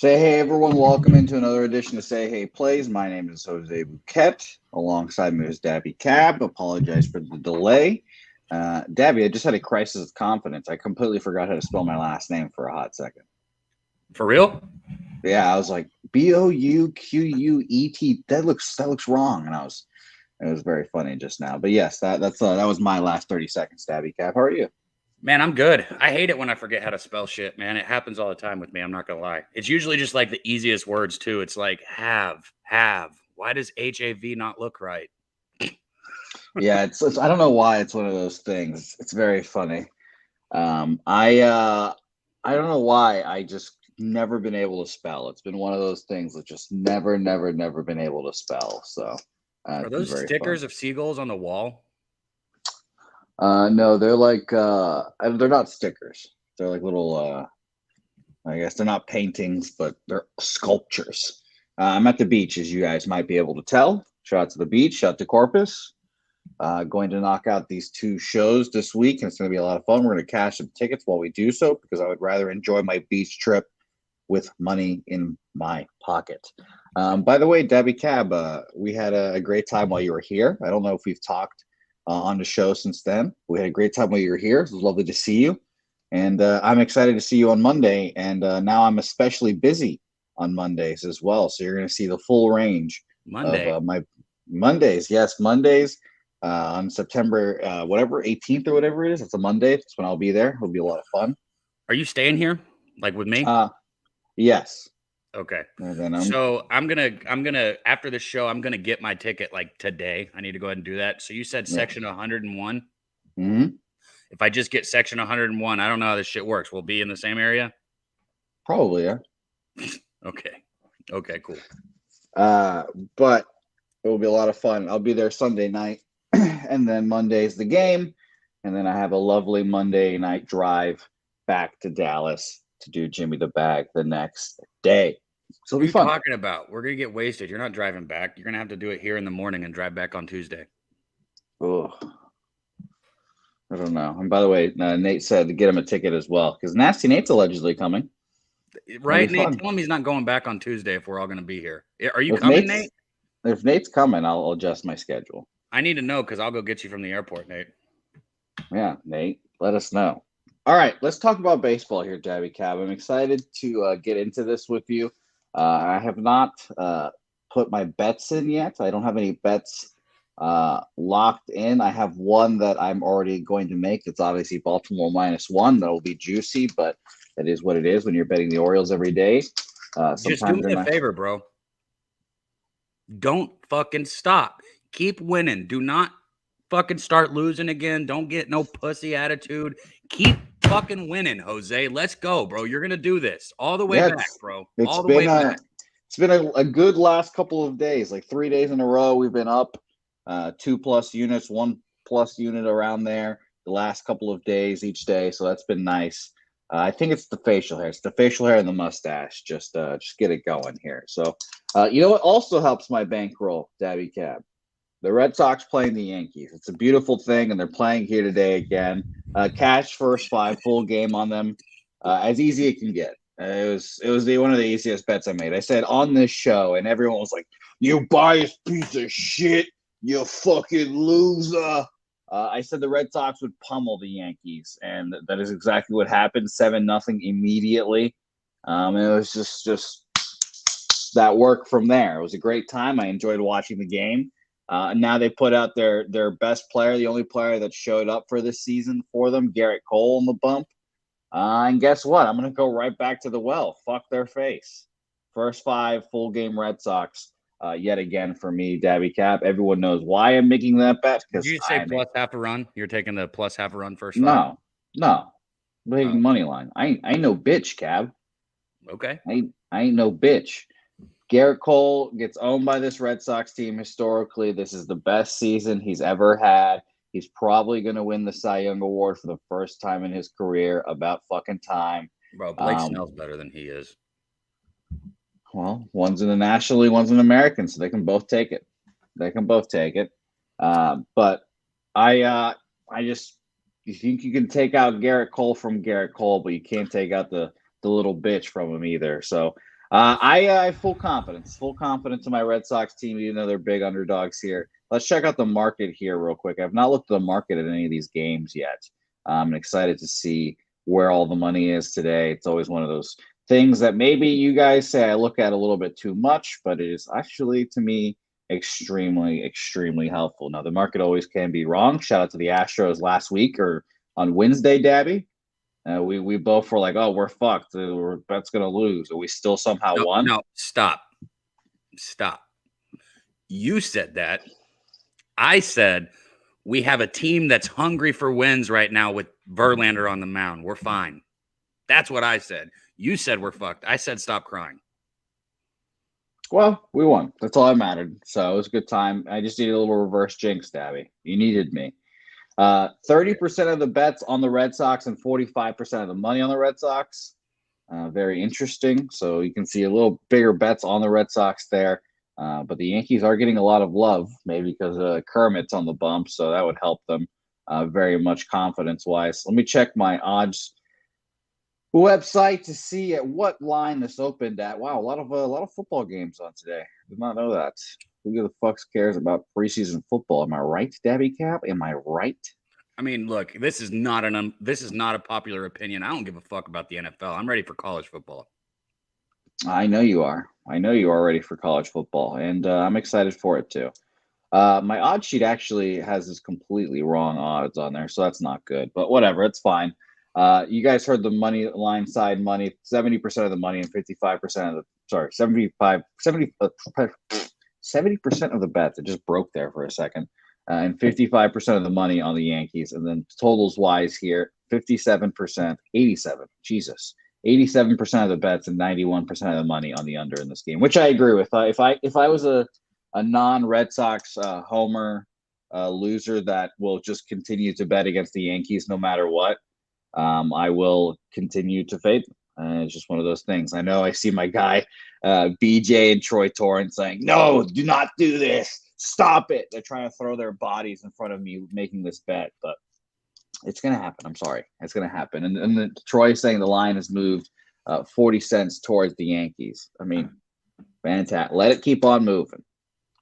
Say hey everyone, welcome into another edition of Say Hey Plays. My name is Jose Bouquett. Alongside me is Dabby Cab. Apologize for the delay. Dabby, I just had a crisis of confidence. I completely forgot how to spell my last name for a hot second. For real? Yeah, I was like Bouquet. That looks wrong, and it was very funny just now. But yes, that was my last 30 seconds. Dabby Cab, how are you? Man, I'm good. I hate it when I forget how to spell shit, man. It happens all the time with me. I'm not going to lie. It's usually just like the easiest words, too. It's like have. Why does HAV not look right? Yeah, it's I don't know why it's one of those things. It's very funny. I don't know why I just never been able to spell. It's been one of those things that just never been able to spell. So Are it's been those very stickers fun. of seagulls on the wall? No, they're like they're not stickers. They're like little I guess they're not paintings, but they're sculptures. I'm at the beach, as you guys might be able to tell. Shout out to the beach, shout out to Corpus. Going to knock out these two shows this week, and it's going to be a lot of fun. We're going to cash some tickets while we do so because I would rather enjoy my beach trip with money in my pocket. By the way, Debbie Cab, we had a great time while you were here. I don't know if we've talked on the show since then. We had a great time while you were here. It was lovely to see you. And I'm excited to see you on Monday. And now I'm especially busy on Mondays as well. So you're going to see the full range Monday. of my Mondays. Yes, Mondays on September, whatever, 18th or whatever it is. It's a Monday. That's when I'll be there. It'll be a lot of fun. Are you staying here? Like with me? Yes. Okay. And then So I'm gonna after the show, I'm gonna get my ticket like today. I need to go ahead and do that. So you said section 101. Mm-hmm. If I just get section 101, I don't know how this shit works. We'll be in the same area. Probably, yeah. Okay. Okay, cool. But it will be a lot of fun. I'll be there Sunday night, and then Monday's the game, and then I have a lovely Monday night drive back to Dallas to do Jimmy the Bag the next day. So What it'll are be you fun. talking about? We're gonna get wasted. You're not driving back. You're gonna have to do it here in the morning and drive back on Tuesday. Oh, I don't know. And by the way, Nate said to get him a ticket as well because Nasty Nate's allegedly coming. Right, Nate? Fun. Tell him he's not going back on Tuesday if we're all gonna be here. Are you If coming, Nate's Nate? if Nate's coming, I'll adjust my schedule. I need to know because I'll go get you from the airport, Nate. Yeah, Nate, let us know. All right, let's talk about baseball here, Dabby Cab. I'm excited to get into this with you. I have not put my bets in yet. I don't have any bets locked in. I have one that I'm already going to make. It's obviously Baltimore -1. That will be juicy, but that is what it is when you're betting the Orioles every day. Just do me a favor, bro. Don't fucking stop. Keep winning. Do not fucking start losing again. Don't get no pussy attitude. Keep fucking winning, Jose. Let's go, bro. You're gonna do this all the way back, bro. All the way back. It's been a good last couple of days, like 3 days in a row. We've been up 2+ units, 1+ unit around there the last couple of days each day. So that's been nice. I think it's the facial hair. It's the facial hair and the mustache. Just get it going here. So you know what also helps my bankroll, Dabby Cab? The Red Sox playing the Yankees. It's a beautiful thing, and they're playing here today again. Cash first 5 full game on them, as easy as it can get. It was one of the easiest bets I made. I said on this show, and everyone was like, "You biased piece of shit, you fucking loser." I said the Red Sox would pummel the Yankees, and that is exactly what happened. 7-0 immediately. It was just that work from there. It was a great time. I enjoyed watching the game. And now they put out their best player, the only player that showed up for this season for them, Garrett Cole, on the bump. And guess what? I'm going to go right back to the well. Fuck their face. First 5 full game Red Sox yet again for me, Dabby Cap. Everyone knows why I'm making that bet. Did you say plus half a run? You're taking the plus half a run first 5? No. I'm taking money line. I ain't no bitch, Cab. Okay. I ain't no bitch. Garrett Cole gets owned by this Red Sox team historically. This is the best season he's ever had. He's probably going to win the Cy Young Award for the first time in his career. About fucking time. Bro, Blake Snell's better than he is. Well, one's in the National League, one's in the American, so they can both take it. But I just you think you can take out Garrett Cole from Garrett Cole, but you can't take out the little bitch from him either. So I have full confidence in my Red Sox team, even though they're big underdogs here. Let's check out the market here real quick. I've not looked at the market at any of these games yet. I'm excited to see where all the money is today. It's always one of those things that maybe you guys say I look at a little bit too much, but it is actually, to me, extremely, extremely helpful. Now, the market always can be wrong. Shout out to the Astros last week or on Wednesday, Dabby. We both were like, oh, we're fucked. We're bet's gonna lose, and we still somehow won. No, stop. You said that. I said we have a team that's hungry for wins right now with Verlander on the mound. We're fine. That's what I said. You said we're fucked. I said stop crying. Well, we won. That's all that mattered. So it was a good time. I just needed a little reverse jinx, Dabby. You needed me. 30% of the bets on the Red Sox and 45% of the money on the Red Sox. Very interesting. So you can see a little bigger bets on the Red Sox there. But the Yankees are getting a lot of love, maybe because Kermit's on the bump. So that would help them very much confidence-wise. Let me check my odds website to see at what line this opened at. Wow, a lot of football games on today. Did not know that. Who the fuck cares about preseason football? Am I right, Dabby Cap? Am I right? I mean, look, this is not a popular opinion. I don't give a fuck about the NFL. I'm ready for college football. I know you are. I know you are ready for college football, and I'm excited for it too. My odds sheet actually has this completely wrong odds on there, so that's not good. But whatever, it's fine. You guys heard the money line side money, 70% of the money and 55% of the, sorry, 70% of the bets. It just broke there for a second. And 55% of the money on the Yankees. And then totals wise here, 57%, 87. Jesus. 87% of the bets and 91% of the money on the under in this game, which I agree with. If I was a non-Red Sox homer loser that will just continue to bet against the Yankees no matter what, I will continue to fade them. It's just one of those things. I know I see my guy BJ and Troy Torrance saying, no, do not do this. Stop it. They're trying to throw their bodies in front of me making this bet, but it's going to happen. I'm sorry. It's going to happen. And Troy saying the line has moved 40 cents towards the Yankees. I mean, fantastic. Let it keep on moving.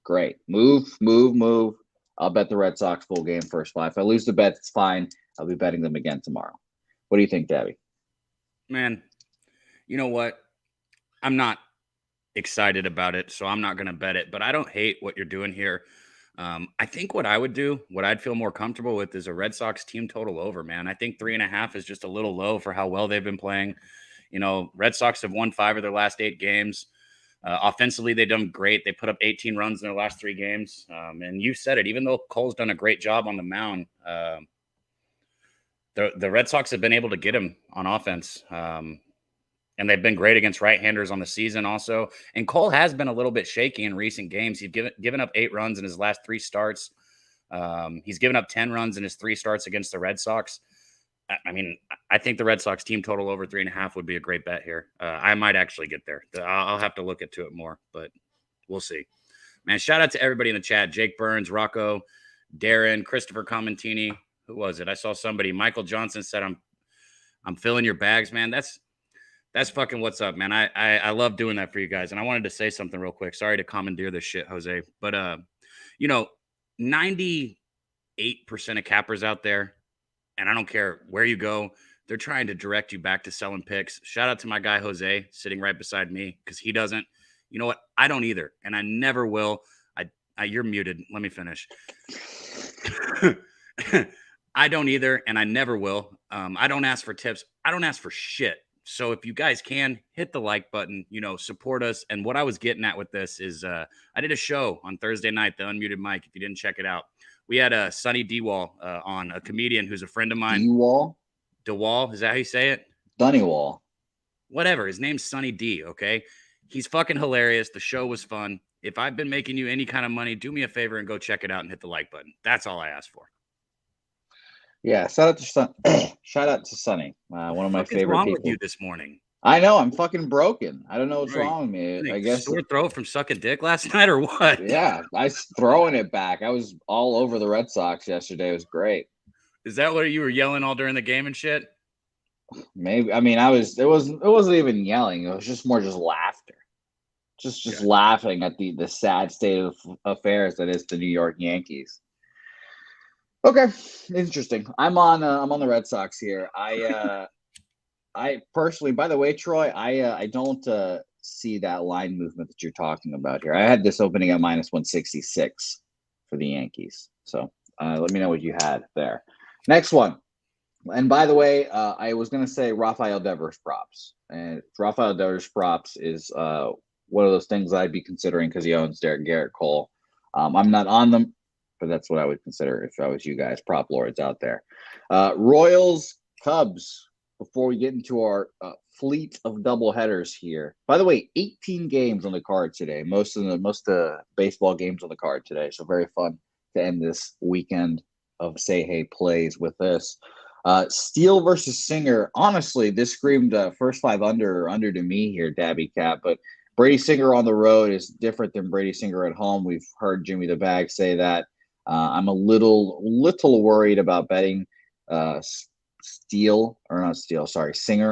Great. Move. I'll bet the Red Sox full game first five. If I lose the bet, it's fine. I'll be betting them again tomorrow. What do you think, Dabby? Man, you know what? I'm not excited about it, so I'm not going to bet it, but I don't hate what you're doing here. I think what I would do, what I'd feel more comfortable with is a Red Sox team total over, man. I think 3.5 is just a little low for how well they've been playing. You know, Red Sox have won 5 of their last 8 games. Offensively, they've done great. They put up 18 runs in their last 3 games. And you said it, even though Cole's done a great job on the mound, the Red Sox have been able to get him on offense. And they've been great against right-handers on the season also. And Cole has been a little bit shaky in recent games. He's given up 8 runs in his last 3 starts. He's given up 10 runs in his 3 starts against the Red Sox. I mean, I think the Red Sox team total over 3.5 would be a great bet here. I might actually get there. I'll have to look into it more, but we'll see. Man, shout out to everybody in the chat. Jake Burns, Rocco, Darren, Christopher Commentini. Who was it? I saw somebody. Michael Johnson said, I'm filling your bags, man. That's fucking what's up, man. I love doing that for you guys. And I wanted to say something real quick. Sorry to commandeer this shit, Jose. But, 98% of cappers out there, and I don't care where you go, they're trying to direct you back to selling picks. Shout out to my guy, Jose, sitting right beside me, because he doesn't. You know what? I don't either, and I never will. You're muted. Let me finish. I don't either, and I never will. I don't ask for tips. I don't ask for shit. So if you guys can, hit the like button, support us. And what I was getting at with this is I did a show on Thursday night, the Unmuted Mic, if you didn't check it out. We had Sonny DeWall on, a comedian who's a friend of mine. DeWall? Is that how you say it? Dunnywall. Whatever. His name's Sonny D, okay? He's fucking hilarious. The show was fun. If I've been making you any kind of money, do me a favor and go check it out and hit the like button. That's all I ask for. Yeah, shout out to Sonny, one of my favorite wrong people. With you this morning? I know, I'm fucking broken. I don't know what's wrong with me. I guess sore throat from sucking dick last night or what? Yeah, I was throwing it back. I was all over the Red Sox yesterday. It was great. Is that what you were yelling all during the game and shit? Maybe. I mean, it wasn't even yelling. It was just more laughter. Just laughing at the sad state of affairs that is the New York Yankees. Okay, interesting. I'm on the Red Sox here. I personally, by the way, Troy, I don't see that line movement that you're talking about here. I had this opening at -166 for the Yankees. So let me know what you had there. Next one. And by the way, I was going to say Rafael Devers props. And Rafael Devers props is one of those things I'd be considering because he owns Garrett Cole. I'm not on them, but that's what I would consider if I was you guys, prop lords out there. Royals, Cubs, before we get into our fleet of doubleheaders here. By the way, 18 games on the card today. Most of the baseball games on the card today. So very fun to end this weekend of Say Hey plays with this. Steele versus Singer. Honestly, this screamed first five under to me here, Dabby Cat. But Brady Singer on the road is different than Brady Singer at home. We've heard Jimmy the Bag say that. I'm a little worried about betting Singer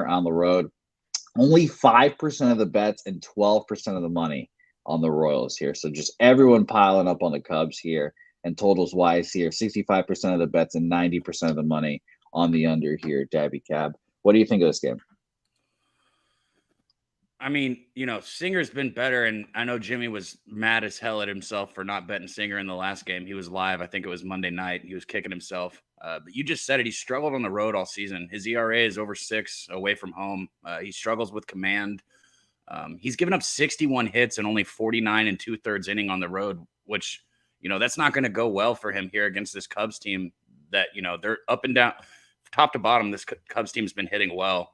on the road. Only 5% of the bets and 12% of the money on the Royals here. So just everyone piling up on the Cubs here. And totals wise here, 65% of the bets and 90% of the money on the under here, Dabby Cab. What do you think of this game? I mean, Singer's been better, and I know Jimmy was mad as hell at himself for not betting Singer in the last game. He was live. I think it was Monday night. He was kicking himself. But you just said it. He struggled on the road all season. His ERA is over 6 away from home. He struggles with command. He's given up 61 hits and only 49 and 2/3 inning on the road, which, that's not going to go well for him here against this Cubs team that, they're up and down. Top to bottom, this Cubs team's been hitting well.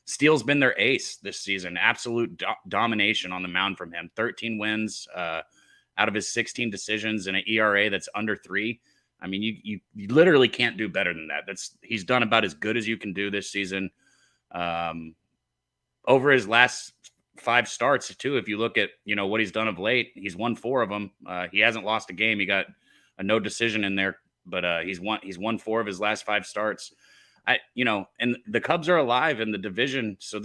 Steele's been their ace this season. Absolute domination on the mound from him. 13 wins out of his 16 decisions and an ERA that's under 3. I mean, you literally can't do better than that. He's done about as good as you can do this season. Over his last 5 starts, too, if you look at, what he's done of late, he's won 4 of them. He hasn't lost a game. He got a no decision in there. But he's won 4 of his last 5 starts. And the Cubs are alive in the division. So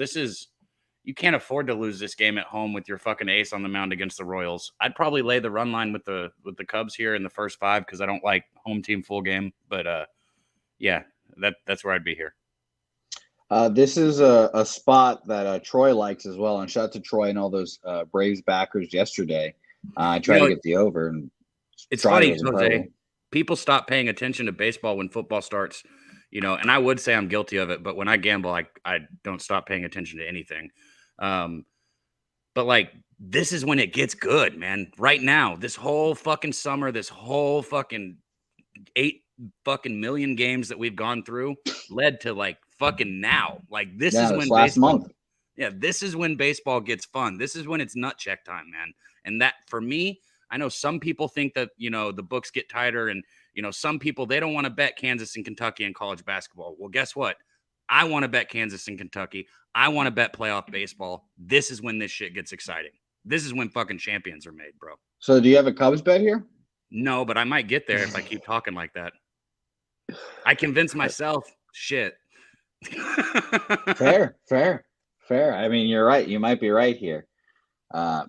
you can't afford to lose this game at home with your fucking ace on the mound against the Royals. I'd probably lay the run line with the Cubs here in the first 5 because I don't like home team full game. But yeah, that's where I'd be here. This is a spot that Troy likes as well. And shout out to Troy and all those Braves backers yesterday. I tried to get the over. And it's funny, Jose. People stop paying attention to baseball when football starts, and I would say I'm guilty of it, but when I gamble, I don't stop paying attention to anything. But this is when it gets good, man. Right now, this whole fucking summer, this whole fucking 8 fucking million games that we've gone through led to fucking now. This is when last month. Yeah, this is when baseball gets fun. This is when it's nut check time, man. And that for me, I know some people think that, the books get tighter and, some people, they don't want to bet Kansas and Kentucky in college basketball. Well, guess what? I want to bet Kansas and Kentucky. I want to bet playoff baseball. This is when this shit gets exciting. This is when fucking champions are made, bro. So do you have a Cubs bet here? No, but I might get there if I keep talking like that. I convince myself, shit. Fair. I mean, you're right. You might be right here.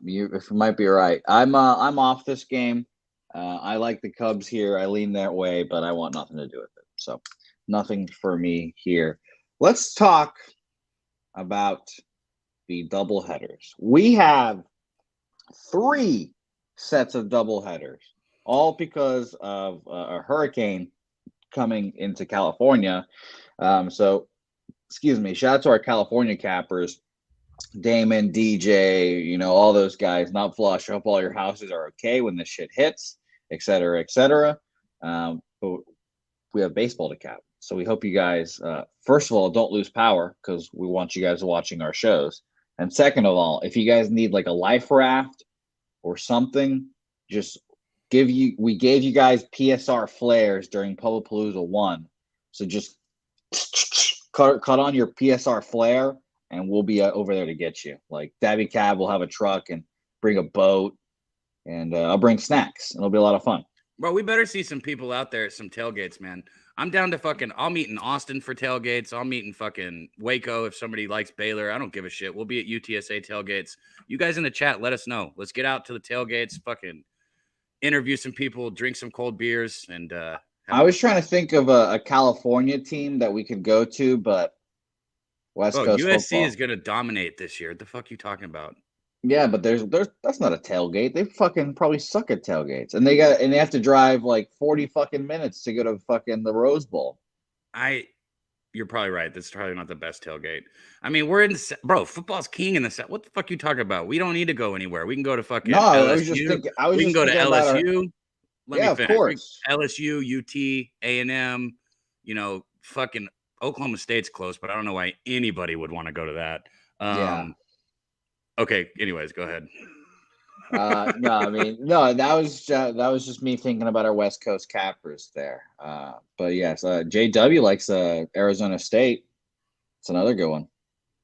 You might be right. I'm off this game. I like the Cubs here. I lean that way, but I want nothing to do with it. So nothing for me here. Let's talk about the doubleheaders. We have 3 sets of doubleheaders, all because of a hurricane coming into California. So, excuse me. Shout out to our California cappers. Damon, DJ, all those guys, not flush. I hope all your houses are okay when this shit hits, et cetera, et cetera. But we have baseball to cap. So we hope you guys, first of all, don't lose power because we want you guys watching our shows. And second of all, if you guys need a life raft or something, we gave you guys PSR flares during Pulapalooza 1. So just cut on your PSR flare. And we'll be over there to get you. Dabby Cab will have a truck and bring a boat, and I'll bring snacks. And it'll be a lot of fun. Bro, we better see some people out there at some tailgates, man. I'm down to fucking. I'll meet in Austin for tailgates. I'll meet in fucking Waco if somebody likes Baylor. I don't give a shit. We'll be at UTSA tailgates. You guys in the chat, let us know. Let's get out to the tailgates. Fucking interview some people, drink some cold beers, and I was trying to think of a California team that we could go to, but West Coast USC football is gonna dominate this year. What the fuck you talking about? Yeah, but there's that's not a tailgate. They fucking probably suck at tailgates, and they have to drive like 40 fucking minutes to go to fucking the Rose Bowl. You're probably right. That's probably not the best tailgate. I mean, we're in bro. Football's king in the set. What the fuck you talking about? We don't need to go anywhere. We can go to No, fucking I was just LSU. thinking. I was We can just go to thinking about our. LSU. Let me Yeah, of finish. course. LSU, UT, A&M. Fucking Oklahoma State's close, but I don't know why anybody would want to go to that. Yeah. Okay. Anyways, go ahead. No, I mean, no, that was just me thinking about our West Coast cappers there. But yes, JW likes Arizona State. It's another good one.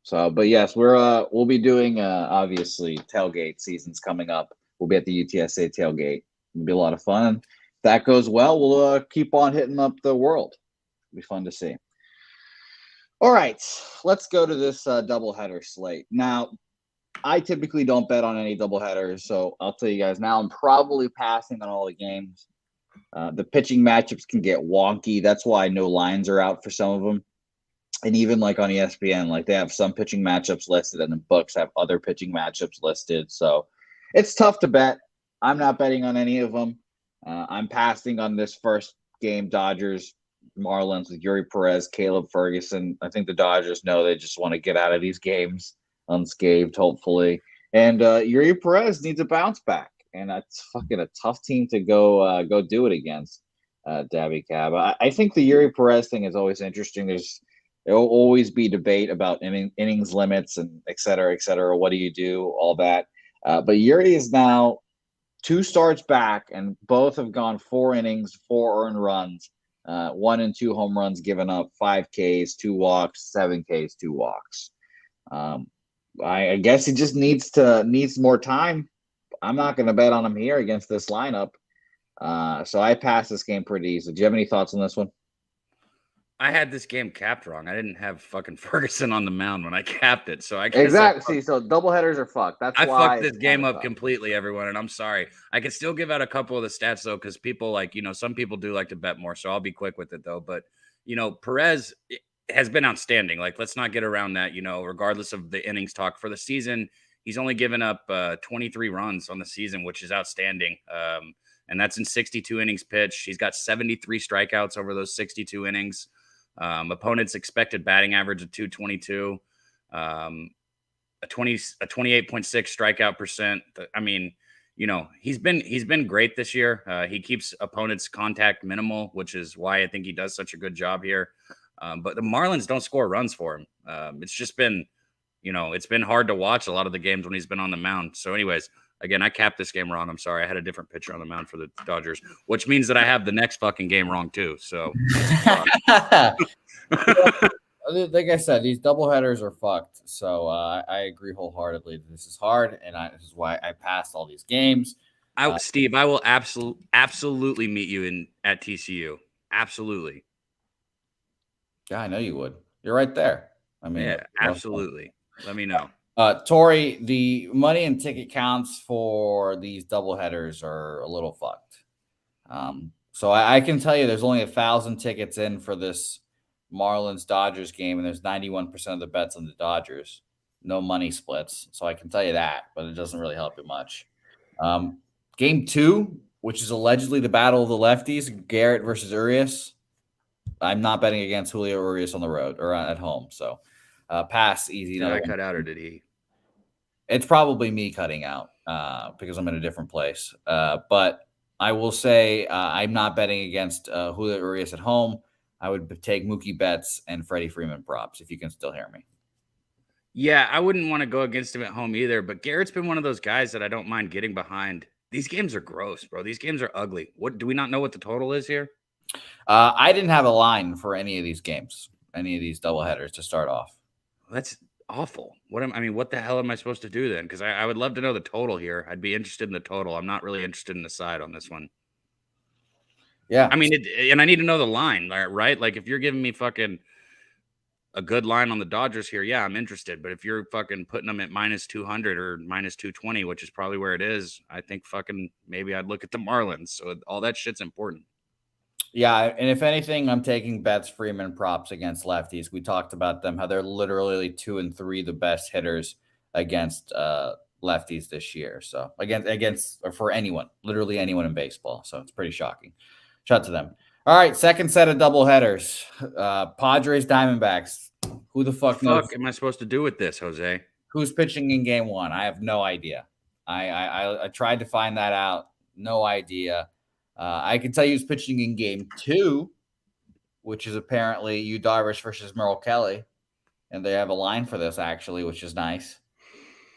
So, but yes, we'll be doing obviously tailgate seasons coming up. We'll be at the UTSA tailgate. It'll be a lot of fun. If that goes well, we'll keep on hitting up the world. It'll be fun to see. All right, let's go to this doubleheader slate. Now, I typically don't bet on any doubleheaders, so I'll tell you guys now, I'm probably passing on all the games. The pitching matchups can get wonky. That's why no lines are out for some of them. And even like on ESPN, like they have some pitching matchups listed, and the books have other pitching matchups listed. So it's tough to bet. I'm not betting on any of them. I'm passing on this first game, Dodgers Marlins with Yuri Perez, Caleb Ferguson. I think the Dodgers know they just want to get out of these games unscathed, hopefully. And Yuri Perez needs a bounce back, and that's fucking a tough team to go do it against. Dabby Cab. I think the Yuri Perez thing is always interesting. There will always be debate about innings limits and et cetera, et cetera. What do you do? All that. But Yuri is now 2 starts back, and both have gone 4 innings, 4 earned runs, 1 and 2 home runs given up, 5 Ks, 2 walks, 7 Ks, 2 walks. I guess he just needs more time. I'm not going to bet on him here against this lineup. So I passed this game pretty easy. Do you have any thoughts on this one? I had this game capped wrong. I didn't have fucking Ferguson on the mound when I capped it. So I guess exactly. So doubleheaders are fucked. That's why I fucked this game up completely, everyone. And I'm sorry. I can still give out a couple of the stats though, because people some people do like to bet more. So I'll be quick with it though. But Perez has been outstanding. Like, let's not get around that. Regardless of the innings talk for the season, he's only given up 23 runs on the season, which is outstanding. And that's in 62 innings pitched. He's got 73 strikeouts over those 62 innings. Opponent's expected batting average of 222, a 28.6 strikeout percent. I mean, he's been great this year. He keeps opponents' contact minimal, which is why I think he does such a good job here. But the Marlins don't score runs for him. It's just been, it's been hard to watch a lot of the games when he's been on the mound. So anyways, again, I capped this game wrong. I'm sorry. I had a different pitcher on the mound for the Dodgers, which means that I have the next fucking game wrong too. So, like I said, these doubleheaders are fucked. So I agree wholeheartedly. This is hard, and this is why I passed all these games. Steve, I will absolutely meet you at TCU. Absolutely. Yeah, I know you would. You're right there. I mean, yeah, absolutely. Let me know. Tori, the money and ticket counts for these doubleheaders are a little fucked. So I can tell you there's only 1,000 tickets in for this Marlins Dodgers game, and there's 91% of the bets on the Dodgers. No money splits. So I can tell you that, but it doesn't really help you much. Game 2, which is allegedly the battle of the lefties, Garrett versus Urias. I'm not betting against Julio Urias on the road or at home. So pass easy. Did I cut out or did he? It's probably me cutting out because I'm in a different place. But I will say I'm not betting against Julio Urias at home. I would take Mookie Betts and Freddie Freeman props if you can still hear me. Yeah, I wouldn't want to go against him at home either. But Garrett's been one of those guys that I don't mind getting behind. These games are gross, bro. These games are ugly. What do we not know what the total is here? I didn't have a line for any of these games, any of these doubleheaders to start off. That's awful. What the hell am I supposed to do then? Because I would love to know the total here. I'd be interested in the total. I'm not really interested in the side on this one. Yeah. I mean, and I need to know the line, right? Like if you're giving me fucking a good line on the Dodgers here, yeah, I'm interested. But if you're fucking putting them at minus 200 or minus 220, which is probably where it is, I think fucking maybe I'd look at the Marlins. So all that shit's important. Yeah, and if anything, I'm taking Betts, Freeman props against lefties. We talked about them, how they're literally 2 and 3 the best hitters against lefties this year. So against or for anyone, literally anyone in baseball. So it's pretty shocking. Shout out to them. All right, second set of double headers. Padres, Diamondbacks. Who the fuck knows? Am I supposed to do with this, Jose? Who's pitching in game one? I have no idea. I tried to find that out. No idea. I can tell you who's pitching in game two, which is apparently Yu Darvish versus Merrill Kelly. And they have a line for this, actually, which is nice.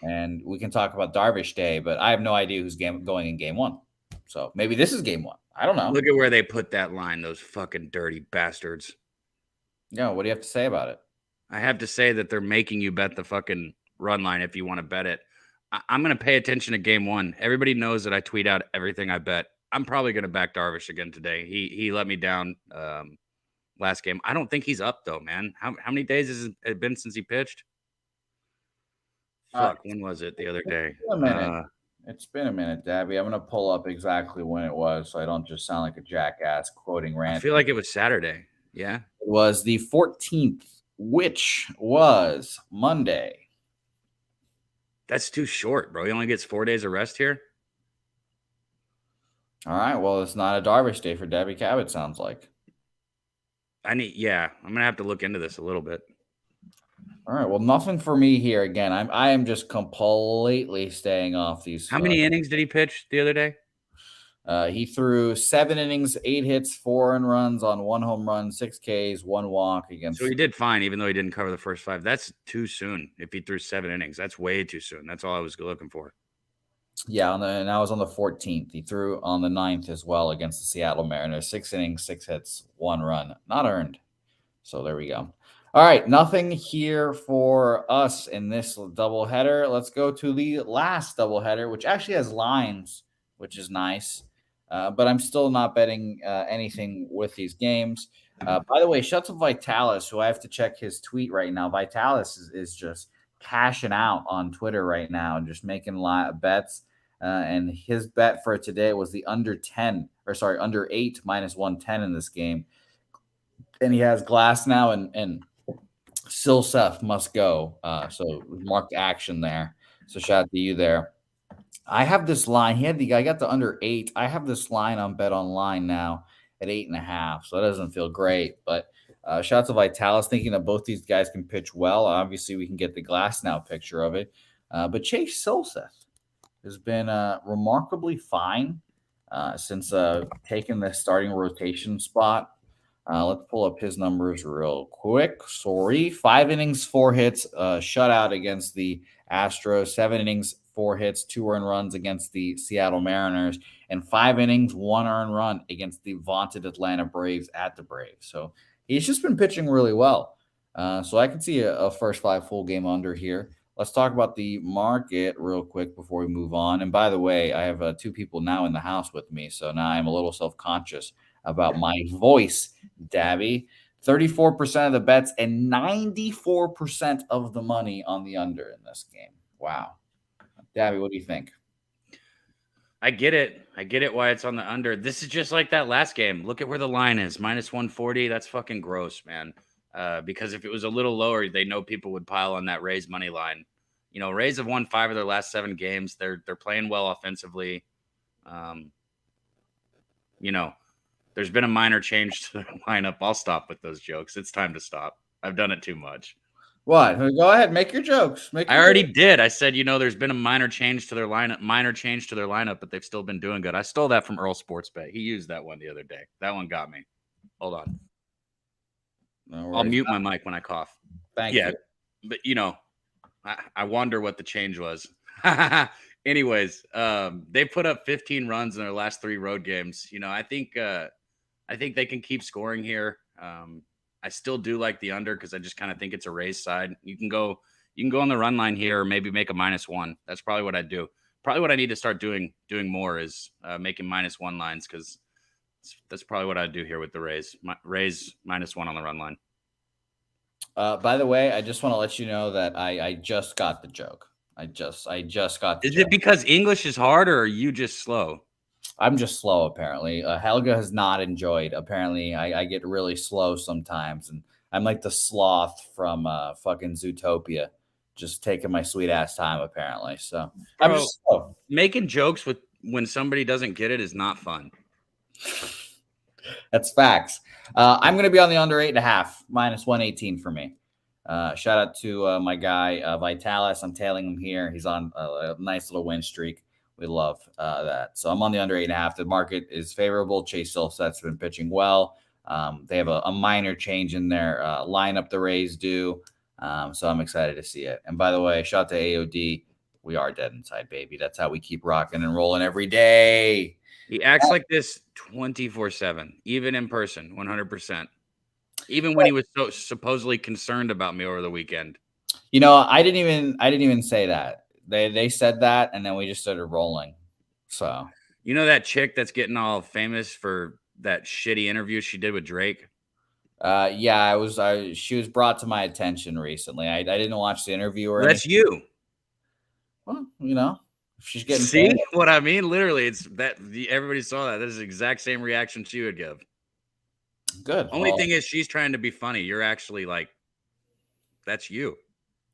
And we can talk about Darvish Day, but I have no idea who's going in game one. So maybe this is game one. I don't know. Look at where they put that line, those fucking dirty bastards. Yeah, what do you have to say about it? I have to say that they're making you bet the fucking run line if you want to bet it. I'm going to pay attention to game one. Everybody knows that I tweet out everything I bet. I'm probably going to back Darvish again today. He let me down last game. I don't think he's up, though, man. How many days has it been since he pitched? Fuck, when was it the other day? It's been a minute, Dabby. I'm going to pull up exactly when it was so I don't just sound like a jackass quoting rant. I feel like it was Saturday. Yeah. It was the 14th, which was Monday. That's too short, bro. He only gets 4 days of rest here. All right. Well, it's not a Darvish day for Debbie Cabot, sounds like. I'm going to have to look into this a little bit. All right. Well, nothing for me here again. I am just completely staying off these. How many innings did he pitch the other day? He threw 7 innings, 8 hits, 4 earned runs on 1 home run, 6 Ks, 1 walk against. So he did fine, even though he didn't cover the first 5. That's too soon. If he threw 7 innings, that's way too soon. That's all I was looking for. Yeah, and I was on the 14th. He threw on the 9th as well against the Seattle Mariners. 6 innings, 6 hits, 1 run, not earned. So there we go. All right, nothing here for us in this doubleheader. Let's go to the last doubleheader, which actually has lines, which is nice. But I'm still not betting anything with these games. By the way, shout out to Vitalis, who I have to check his tweet right now. Vitalis is just cashing out on Twitter right now and just making bets. And his bet for today was the under 8 minus 110 in this game. And he has Glass now and Silseth must go. So marked action there. So shout out to you there. I have this line. I got the under 8. I have this line on Bet Online now at 8.5. So that doesn't feel great. But shout out to Vitalis, thinking that both these guys can pitch well. Obviously, we can get the Glass now picture of it. But Chase Silseth has been remarkably fine since taking the starting rotation spot. Let's pull up his numbers real quick. 5 innings, 4 hits, shutout against the Astros, 7 innings, 4 hits, 2 earned runs against the Seattle Mariners, and 5 innings, 1 earned run against the vaunted Atlanta Braves at the Braves. So he's just been pitching really well. So I can see a first 5 full game under here. Let's talk about the market real quick before we move on. And by the way, I have 2 people now in the house with me, so now I'm a little self-conscious about my voice, Dabby. 34% of the bets and 94% of the money on the under in this game. Wow. Dabby, what do you think? I get it why it's on the under. This is just like that last game. Look at where the line is. Minus 140. That's fucking gross, man. Because if it was a little lower, they know people would pile on that Rays money line. You know, Rays have won 5 of their last 7 games. They're playing well offensively. You know, there's been a minor change to the lineup. I'll stop with those jokes. It's time to stop. I've done it too much. What? Go ahead, make your jokes. I already did. I said, you know, there's been a minor change to their lineup, but they've still been doing good. I stole that from Earl Sportsbet. He used that one the other day. That one got me. Hold on. No, I'll mute my mic when I cough. Thank you. But you know, I wonder what the change was. Anyways, they put up 15 runs in their last 3 road games. You know, I think they can keep scoring here. I still do like the under because I just kind of think it's a Rays side. You can go on the run line here or maybe make a -1. That's probably what I'd do. Probably what I need to start doing more is making -1 lines because That's probably what I'd do here with the Rays. Rays -1 on the run line. By the way, I just want to let you know that I just got the joke. I just got the Is joke. it because English is hard, or are you just slow? I'm just slow, apparently. Helga has not enjoyed. Apparently, I get really slow sometimes, and I'm like the sloth from fucking Zootopia, just taking my sweet ass time, apparently. So I'm Bro, just slow. making jokes with when somebody doesn't get it is not fun. That's facts. I'm going to be on the under 8.5, -118 for me. Shout out to my guy, Vitalis. I'm tailing him here. He's on a nice little win streak. We love that. So I'm on the under 8.5. The market is favorable. Chase Silseth's been pitching well. They have a minor change in their lineup the Rays do. So I'm excited to see it. And by the way, shout out to AOD. We are dead inside, baby. That's how we keep rocking and rolling every day. He acts like this 24/7, even in person, 100%. Even when he was so supposedly concerned about me over the weekend. You know, I didn't even say that. They said that, and then we just started rolling. So you know that chick that's getting all famous for that shitty interview she did with Drake? yeah, she was brought to my attention recently. I didn't watch the interview or That's anything. you. Well, you know, if she's getting See famous. what I mean? Literally, it's that everybody saw that. That is the exact same reaction she would give. Good. Only thing is she's trying to be funny. You're actually like, that's you.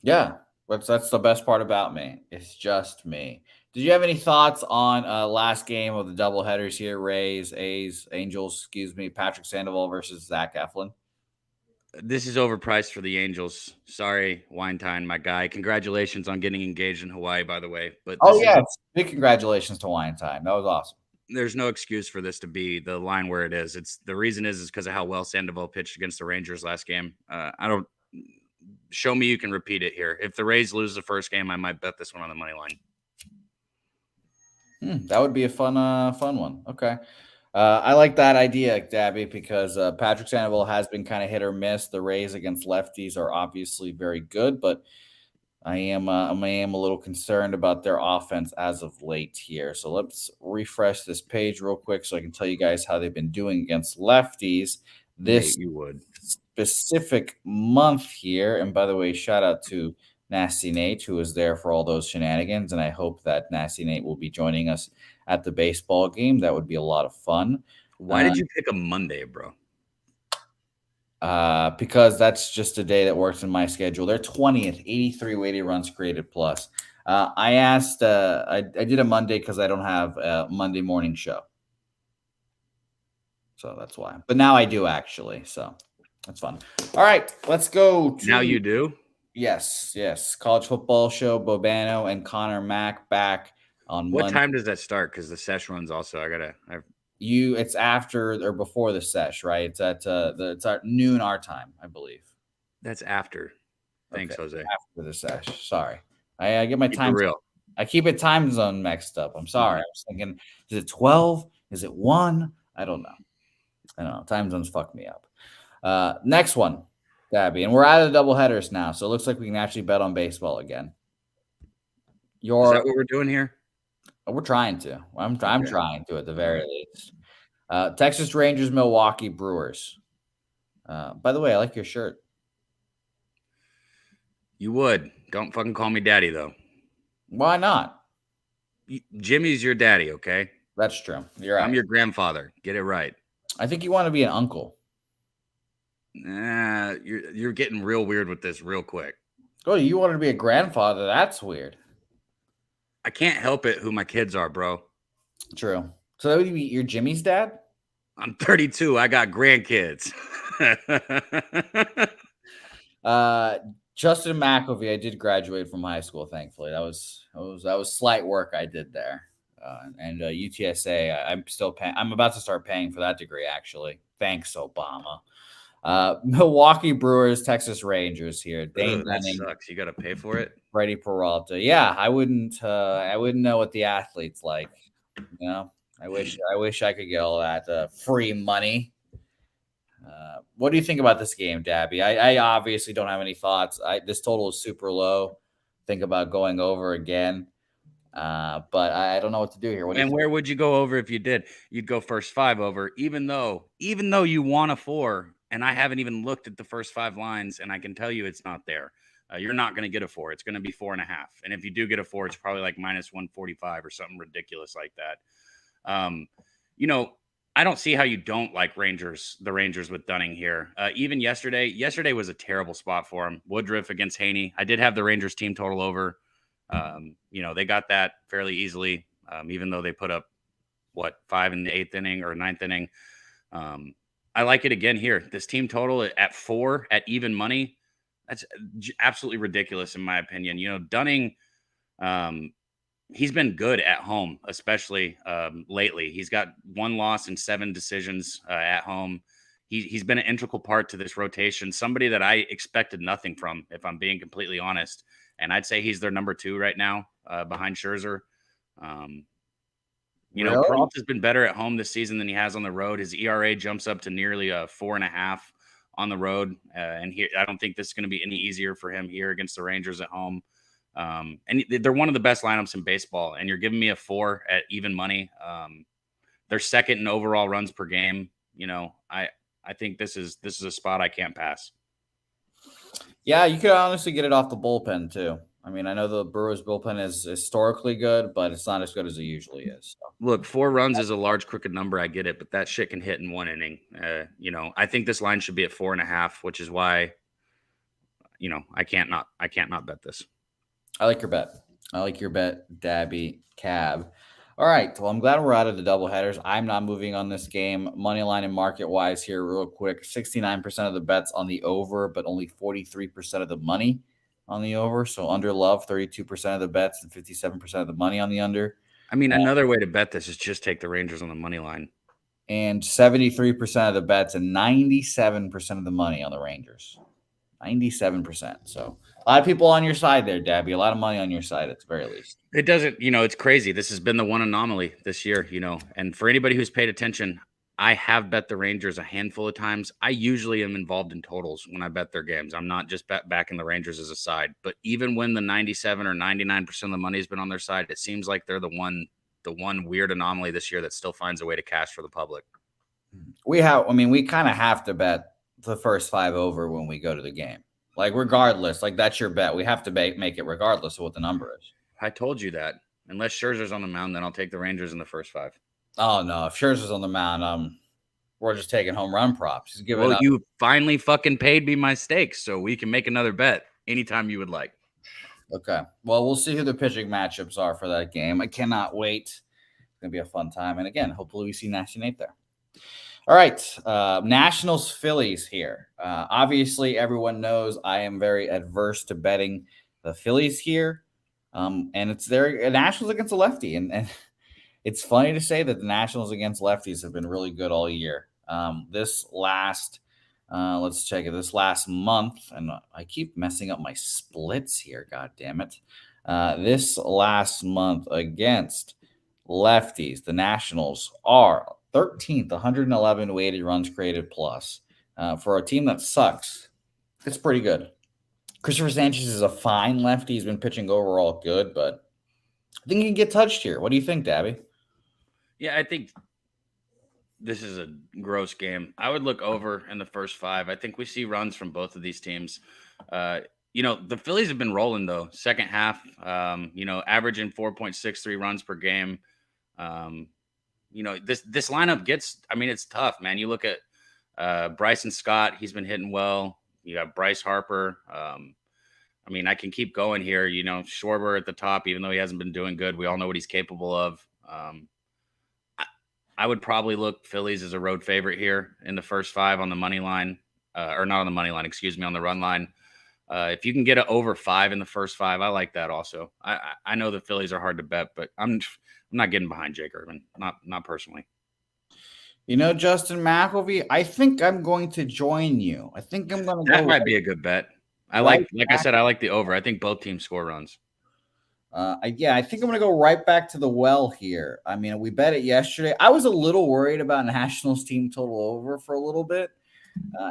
Yeah, that's the best part about me. It's just me. Did you have any thoughts on last game of the doubleheaders here? Rays, A's, Angels, excuse me, Patrick Sandoval versus Zach Eflin? This is overpriced for the Angels. Sorry, Winetime, my guy. Congratulations on getting engaged in Hawaii, by the way. But big congratulations to Winetime. That was awesome. There's no excuse for this to be the line where it is. It's the reason is because of how well Sandoval pitched against the Rangers last game. I don't show me you can repeat it here. If the Rays lose the first game, I might bet this one on the money line. That would be a fun one. Okay. I like that idea, Dabby, because Patrick Sandoval has been kind of hit or miss. The Rays against lefties are obviously very good, but I am a little concerned about their offense as of late here. So let's refresh this page real quick so I can tell you guys how they've been doing against lefties this specific month here. And by the way, shout out to Nasty Nate, who was there for all those shenanigans. And I hope that Nasty Nate will be joining us at the baseball game. That would be a lot of fun. Why did you pick a Monday, bro? Because that's just a day that works in my schedule. They're 20th, 83 weighted runs created plus. I asked, I did a Monday because I don't have a Monday morning show. So that's why. But now I do actually. So that's fun. All right, let's go. Now you do? Yes. College football show, Bobano and Connor Mack back on What Monday. time does that start? Because the sesh runs also. It's after or before the sesh, right? It's at noon our time, I believe. That's after. Thanks, Jose. After the sesh. Sorry. I get my time real. I keep it time zone mixed up. I'm sorry. I was thinking, is it 12? Is it 1? I don't know. Time zones fuck me up. Next one, Gabby. And we're out of the double headers now. So it looks like we can actually bet on baseball again. Is that what we're doing here? We're trying to. I'm trying to at the very least. Texas Rangers, Milwaukee Brewers. By the way, I like your shirt. You would. Don't fucking call me daddy, though. Why not? Jimmy's your daddy, okay? That's true. You're right. I'm your grandfather. Get it right. I think you want to be an uncle. Nah, you're getting real weird with this real quick. Oh, you wanted to be a grandfather? That's weird. I can't help it who my kids are, bro. True. So that would be your Jimmy's dad? I'm 32. I got grandkids. Justin McElvey, I did graduate from high school, thankfully. That was slight work I did there. And UTSA, I'm still paying. I'm about to start paying for that degree, actually. Thanks, Obama. Milwaukee Brewers, Texas Rangers here. That sucks. You got to pay for it. Freddie Peralta. Yeah, I wouldn't know what the athlete's like. You know, I wish I could get all that free money. What do you think about this game, Dabby? I obviously don't have any thoughts. This total is super low. Think about going over again. But I don't know what to do here. And where would you go over if you did? You'd go first 5 over, even though you want a 4, and I haven't even looked at the first 5 lines, and I can tell you it's not there. You're not going to get a 4. It's going to be 4.5. And if you do get a 4, it's probably like minus 145 or something ridiculous like that. I don't see how you don't like the Rangers with Dunning here. Even yesterday was a terrible spot for him. Woodruff against Haney. I did have the Rangers team total over. They got that fairly easily, even though they put up 5 in the 8th inning or 9th inning. I like it again here. This team total at 4 at even money. That's absolutely ridiculous in my opinion. Dunning, he's been good at home, especially lately. He's got 1 loss and 7 decisions at home. He's been an integral part to this rotation, somebody that I expected nothing from, if I'm being completely honest. And I'd say he's their number 2 right now, behind Scherzer. Really? Peralta has been better at home this season than he has on the road. His ERA jumps up to nearly 4.5 on the road. And here, I don't think this is going to be any easier for him here against the Rangers at home. And they're one of the best lineups in baseball. And you're giving me a 4 at even money. They're second in overall runs per game. I think this is a spot I can't pass. Yeah, you could honestly get it off the bullpen too. I mean, I know the Brewers bullpen is historically good, but it's not as good as it usually is. So. Look, 4 runs is a large crooked number. I get it, but that shit can hit in 1 inning. I think this line should be at 4.5, which is why, I can't not bet this. I like your bet, Dabby Cab. All right. Well, I'm glad we're out of the doubleheaders. I'm not moving on this game. Money line and market wise here, real quick. 69% of the bets on the over, but only 43% of the money on the over. So under love, 32% of the bets and 57% of the money on the under. I mean, another way to bet this is just take the Rangers on the money line. And 73% of the bets and 97% of the money on the Rangers. 97%. So a lot of people on your side there, Dabby. A lot of money on your side at the very least. It doesn't, it's crazy. This has been the one anomaly this year, and for anybody who's paid attention, I have bet the Rangers a handful of times. I usually am involved in totals when I bet their games. I'm not just backing the Rangers as a side, but even when the 97 or 99% of the money has been on their side, it seems like they're the one weird anomaly this year that still finds a way to cash for the public. We kind of have to bet the first 5 over when we go to the game. Like, regardless, like that's your bet. We have to make it regardless of what the number is. I told you that. Unless Scherzer's on the mound, then I'll take the Rangers in the first 5. Oh, no. If Scherzer's on the mound, we're just taking home run props. Well, you finally fucking paid me my stakes, so we can make another bet anytime you would like. Okay. Well, we'll see who the pitching matchups are for that game. I cannot wait. It's going to be a fun time. And again, hopefully we see Nash Nate there. All right. Nationals Phillies here. Obviously, everyone knows I am very adverse to betting the Phillies here. And it's their Nationals against a lefty. And it's funny to say that the Nationals against lefties have been really good all year. Let's check it. This last month, and I keep messing up my splits here. God damn it. This last month against lefties, the Nationals are 13th, 111 weighted runs created plus. For a team that sucks, it's pretty good. Christopher Sanchez is a fine lefty. He's been pitching overall good, but I think he can get touched here. What do you think, Dabby? Yeah, I think this is a gross game. I would look over in the first 5. I think we see runs from both of these teams. The Phillies have been rolling, though. Second half, averaging 4.63 runs per game. This lineup it's tough, man. You look at Bryson Scott. He's been hitting well. You got Bryce Harper. I can keep going here. Schwarber at the top, even though he hasn't been doing good. We all know what he's capable of. I would probably look Phillies as a road favorite here in the first 5 on the money line, or not on the money line, on the run line. If you can get it over 5 in the first 5, I like that also. I know the Phillies are hard to bet, but I'm not getting behind Jake Irvin, not personally. Justin McElvey, I think I'm going to join you. I think I'm going to go. That might be a good bet. I said, I like the over. I think both teams score runs. I think I'm going to go right back to the well here. We bet it yesterday. I was a little worried about Nationals team total over for a little bit.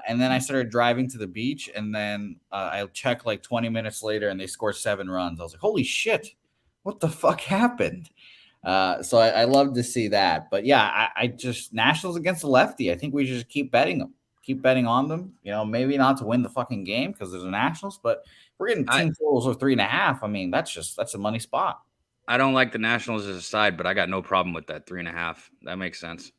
And then I started driving to the beach, and then I checked like 20 minutes later, and they scored 7 runs. I was like, holy shit. what the fuck happened? So I love to see that. But yeah, I just Nationals against the lefty. I think we should just keep betting them. Keep betting on them. Maybe not to win the fucking game because there's a Nationals, but we're getting team totals of 3.5. I mean, that's a money spot. I don't like the Nationals as a side, but I got no problem with that 3.5. That makes sense.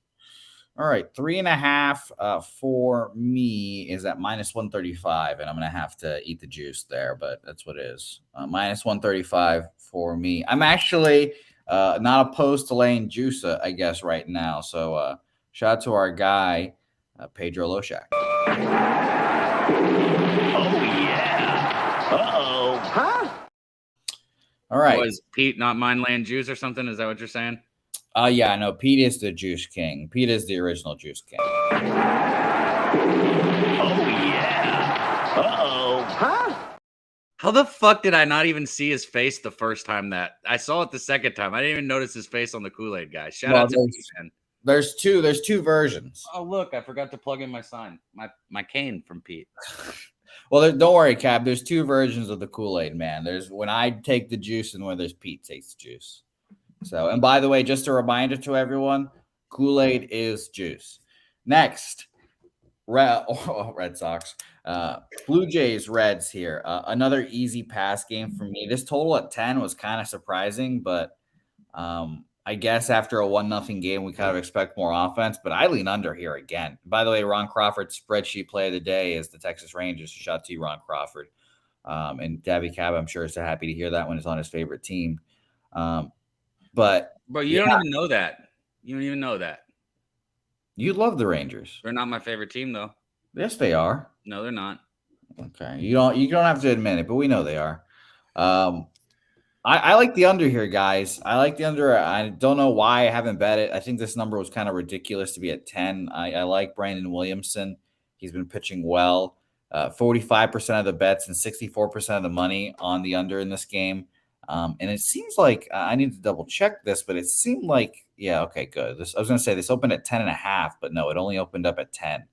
All right, 3.5 for me is at -135, and I'm gonna have to eat the juice there, but that's what it is. -135 for me. I'm actually not opposed to laying juice, I guess, right now. So shout out to our guy, Pedro Loshak. Oh yeah. Uh-oh. Huh? All right. Was Pete not mind laying juice or something? Is that what you're saying? Yeah, no, Pete is the juice king. Pete is the original juice king. Oh yeah. Uh-oh. Huh? How the fuck did I not even see his face the first time that I saw it the second time? I didn't even notice his face on the Kool-Aid guy. Shout out to Pete, man. There's two versions. Oh, look, I forgot to plug in my sign. My cane from Pete. Well, don't worry, Cap. There's two versions of the Kool-Aid, man. There's when I take the juice and when there's Pete takes the juice. So, and by the way, just a reminder to everyone, Kool-Aid is juice. Next, Red Sox. Blue Jays, Reds here. Another easy pass game for me. This total at 10 was kind of surprising, but I guess after a 1-0 game, we kind of expect more offense, but I lean under here again. By the way, Ron Crawford's spreadsheet play of the day is the Texas Rangers. Shout out to you, Ron Crawford. And Davey Cab, I'm sure, is so happy to hear that when it's on his favorite team. But you don't even know that. You don't even know that. You love the Rangers. They're not my favorite team, though. Yes, they are. No, they're not. Okay. You don't have to admit it, but we know they are. I like the under here, guys. I like the under. I don't know why I haven't bet it. I think this number was kind of ridiculous to be at 10. I like Brandon Williamson. He's been pitching well. 45% of the bets and 64% of the money on the under in this game. And it seems like I need to double check this, but it seemed like, yeah, okay, good. I was going to say this opened at 10.5, but no, it only opened up at 10.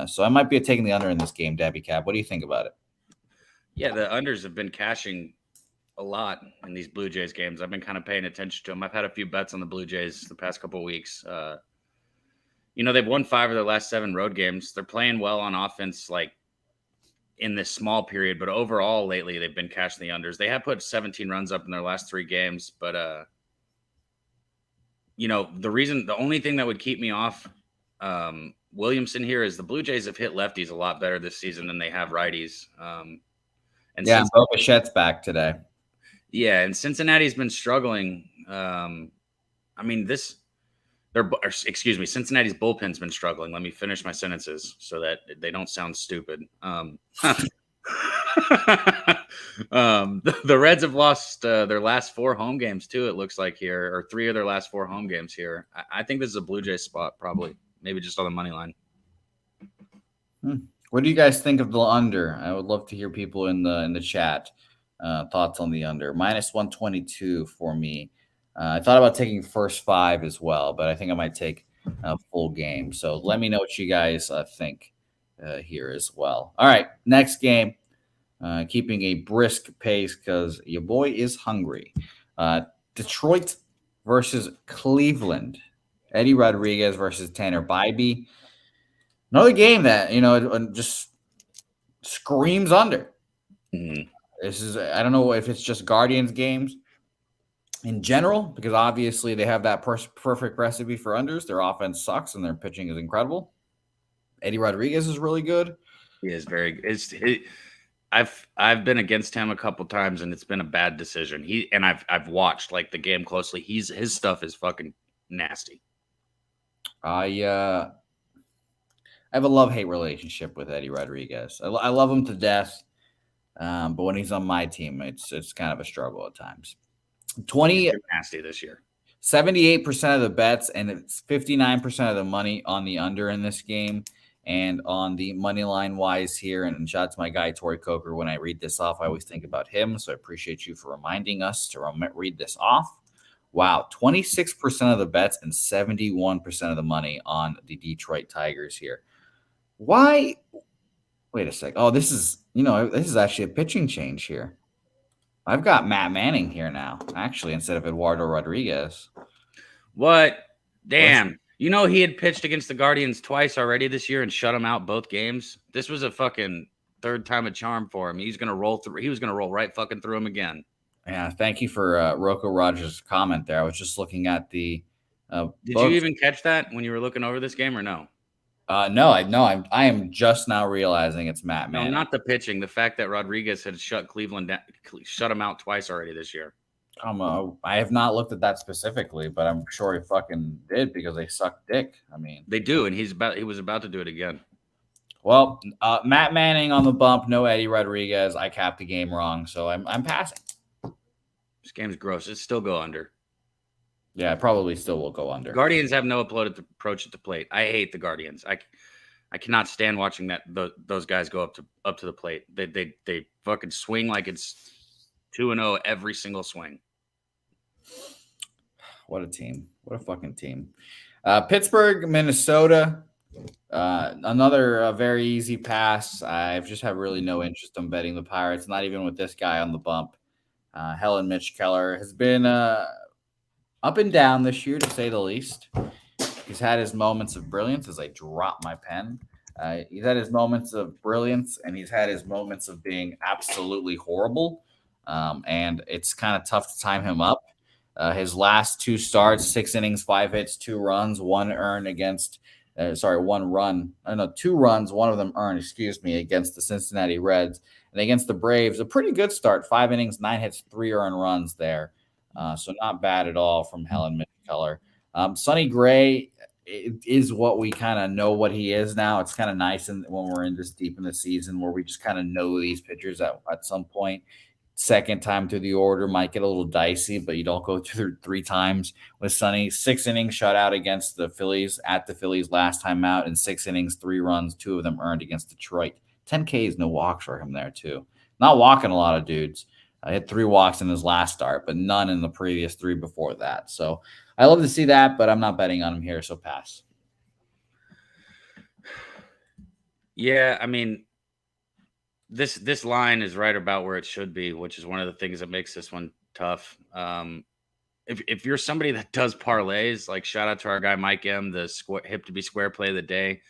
So I might be taking the under in this game, Debbie Cab. What do you think about it? Yeah, the unders have been cashing a lot in these Blue Jays games. I've been kind of paying attention to them. I've had a few bets on the Blue Jays the past couple of weeks. They've won 5 of their last 7 road games. They're playing well on offense, like in this small period, but overall lately they've been cashing the unders. They have put 17 runs up in their last 3 games, but the only thing that would keep me off Williamson here is the Blue Jays have hit lefties a lot better this season than they have righties. And Bochette's back today. Yeah, and Cincinnati's been struggling. Cincinnati's bullpen's been struggling. Let me finish my sentences so that they don't sound stupid. The Reds have lost their last 4 home games too, it looks like here, or 3 of their last 4 home games here. I think this is a Blue Jays spot, probably, maybe just on the money line. What do you guys think of the under? I would love to hear people in the chat thoughts on the under. -122 for me. I thought about taking first 5 as well, but I think I might take a full game. So let me know what you guys think here as well. All right, next game. Keeping a brisk pace because your boy is hungry. Detroit versus Cleveland. Eddie Rodriguez versus Tanner Bybee. Another game that, just screams under. Mm-hmm. I don't know if it's just Guardians games in general, because obviously they have that perfect recipe for unders. Their offense sucks and their pitching is incredible. Eddie Rodriguez is really good. He is very good. I've been against him a couple times and it's been a bad decision. I've watched like the game closely. His stuff is fucking nasty. I have a love-hate relationship with Eddie Rodriguez. I love him to death, but when he's on my team, it's kind of a struggle at times. Nasty this year. 78% of the bets and it's 59% of the money on the under in this game. And on the money line wise here, and shout out to my guy Tori Coker. When I read this off, I always think about him. So I appreciate you for reminding us to read this off. Wow, 26% of the bets and 71% of the money on the Detroit Tigers here. Why? Wait a sec. Oh, this is actually a pitching change here. I've got Matt Manning here now, actually, instead of Eduardo Rodriguez. What? Damn. You know he had pitched against the Guardians twice already this year and shut them out both games. This was a fucking third time a charm for him. He's gonna roll through. He was gonna roll right fucking through him again. Yeah, thank you for Rocco Rogers' comment there. I was just looking at the. Did you even catch that when you were looking over this game or no? No, I am just now realizing it's Matt Manning. No, not the pitching. The fact that Rodriguez had shut him out twice already this year. I have not looked at that specifically, but I'm sure he fucking did because they suck dick. I mean, they do, and he was about to do it again. Well, Matt Manning on the bump, no Eddie Rodriguez. I capped the game wrong, so I'm passing. This game's gross. It still go under. Yeah, probably still will go under. Guardians have no approach at the plate. I hate the Guardians. I cannot stand watching those guys go up to the plate. They fucking swing like it's 2-0 every single swing. What a team. What a fucking team. Pittsburgh, Minnesota. Another very easy pass. I've just have really no interest in betting the Pirates, not even with this guy on the bump. Helen Mitch Keller has been up and down this year, to say the least. He's had his moments of brilliance as I drop my pen. He's had his moments of brilliance, and he's had his moments of being absolutely horrible. And it's kind of tough to time him up. His last 2 starts, 6 innings, 5 hits, 2 runs, 1 earned against one run. 2 runs, one of them earned, against the Cincinnati Reds. And against the Braves, a pretty good start. 5 innings, 9 hits, 3 earned runs there. So not bad at all from Helen Mitch Keller. Sonny Gray is what we kind of know what he is now. It's kind of nice when we're in this deep in the season where we just kind of know these pitchers at some point. Second time through the order might get a little dicey, but you don't go through 3 times with Sonny. 6 innings shutout against the Phillies at the Phillies last time out, and 6 innings, 3 runs, 2 of them earned against Detroit. 10 Ks, no walks for him there too. Not walking a lot of dudes. I had 3 walks in his last start, but none in the previous 3 before that. So I love to see that, but I'm not betting on him here, so pass. Yeah, I mean, this line is right about where it should be, which is one of the things that makes this one tough. If you're somebody that does parlays, like shout out to our guy Mike M, the hip to be square play of the day.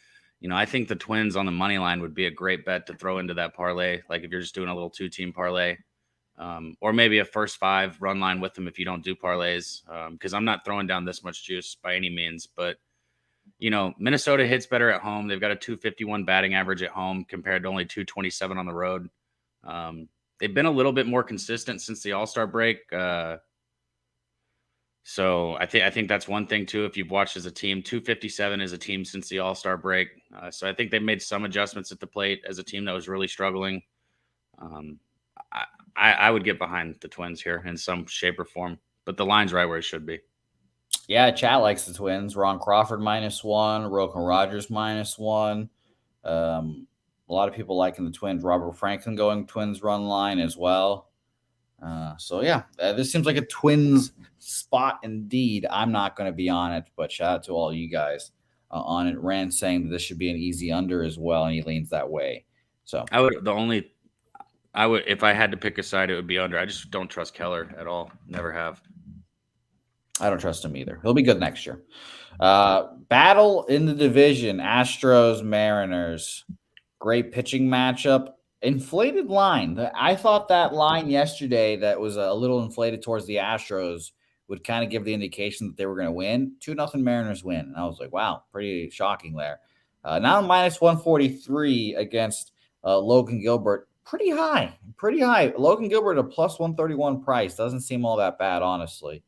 I think the Twins on the money line would be a great bet to throw into that parlay. Like if you're just doing a little 2-team parlay, or maybe a first 5 run line with them if you don't do parlays. Because I'm not throwing down this much juice by any means, but Minnesota hits better at home. They've got a 251 batting average at home compared to only 227 on the road. They've been a little bit more consistent since the All-Star break. So I think that's one thing too. If you've watched as a team, 257 is a team since the All-Star break. So I think they've made some adjustments at the plate as a team that was really struggling. I would get behind the Twins here in some shape or form, but the line's right where it should be. Yeah, chat likes the Twins. Ron Crawford -1, Rocco Rogers -1. A lot of people liking the Twins. Robert Franklin going Twins run line as well. So yeah, this seems like a Twins spot indeed. I'm not going to be on it, but shout out to all you guys on it. Rand saying that this should be an easy under as well, and he leans that way. So I would if I had to pick a side, it would be under. I just don't trust Keller at all. Never have. I don't trust him either. He'll be good next year. Battle in the division, Astros, Mariners. Great pitching matchup. Inflated line. I thought that line yesterday that was a little inflated towards the Astros would kind of give the indication that they were going to win. 2-0 Mariners win. And I was like, wow, pretty shocking there. Now -143 against Logan Gilbert. Pretty high. Logan Gilbert at a +131 price. Doesn't seem all that bad, honestly.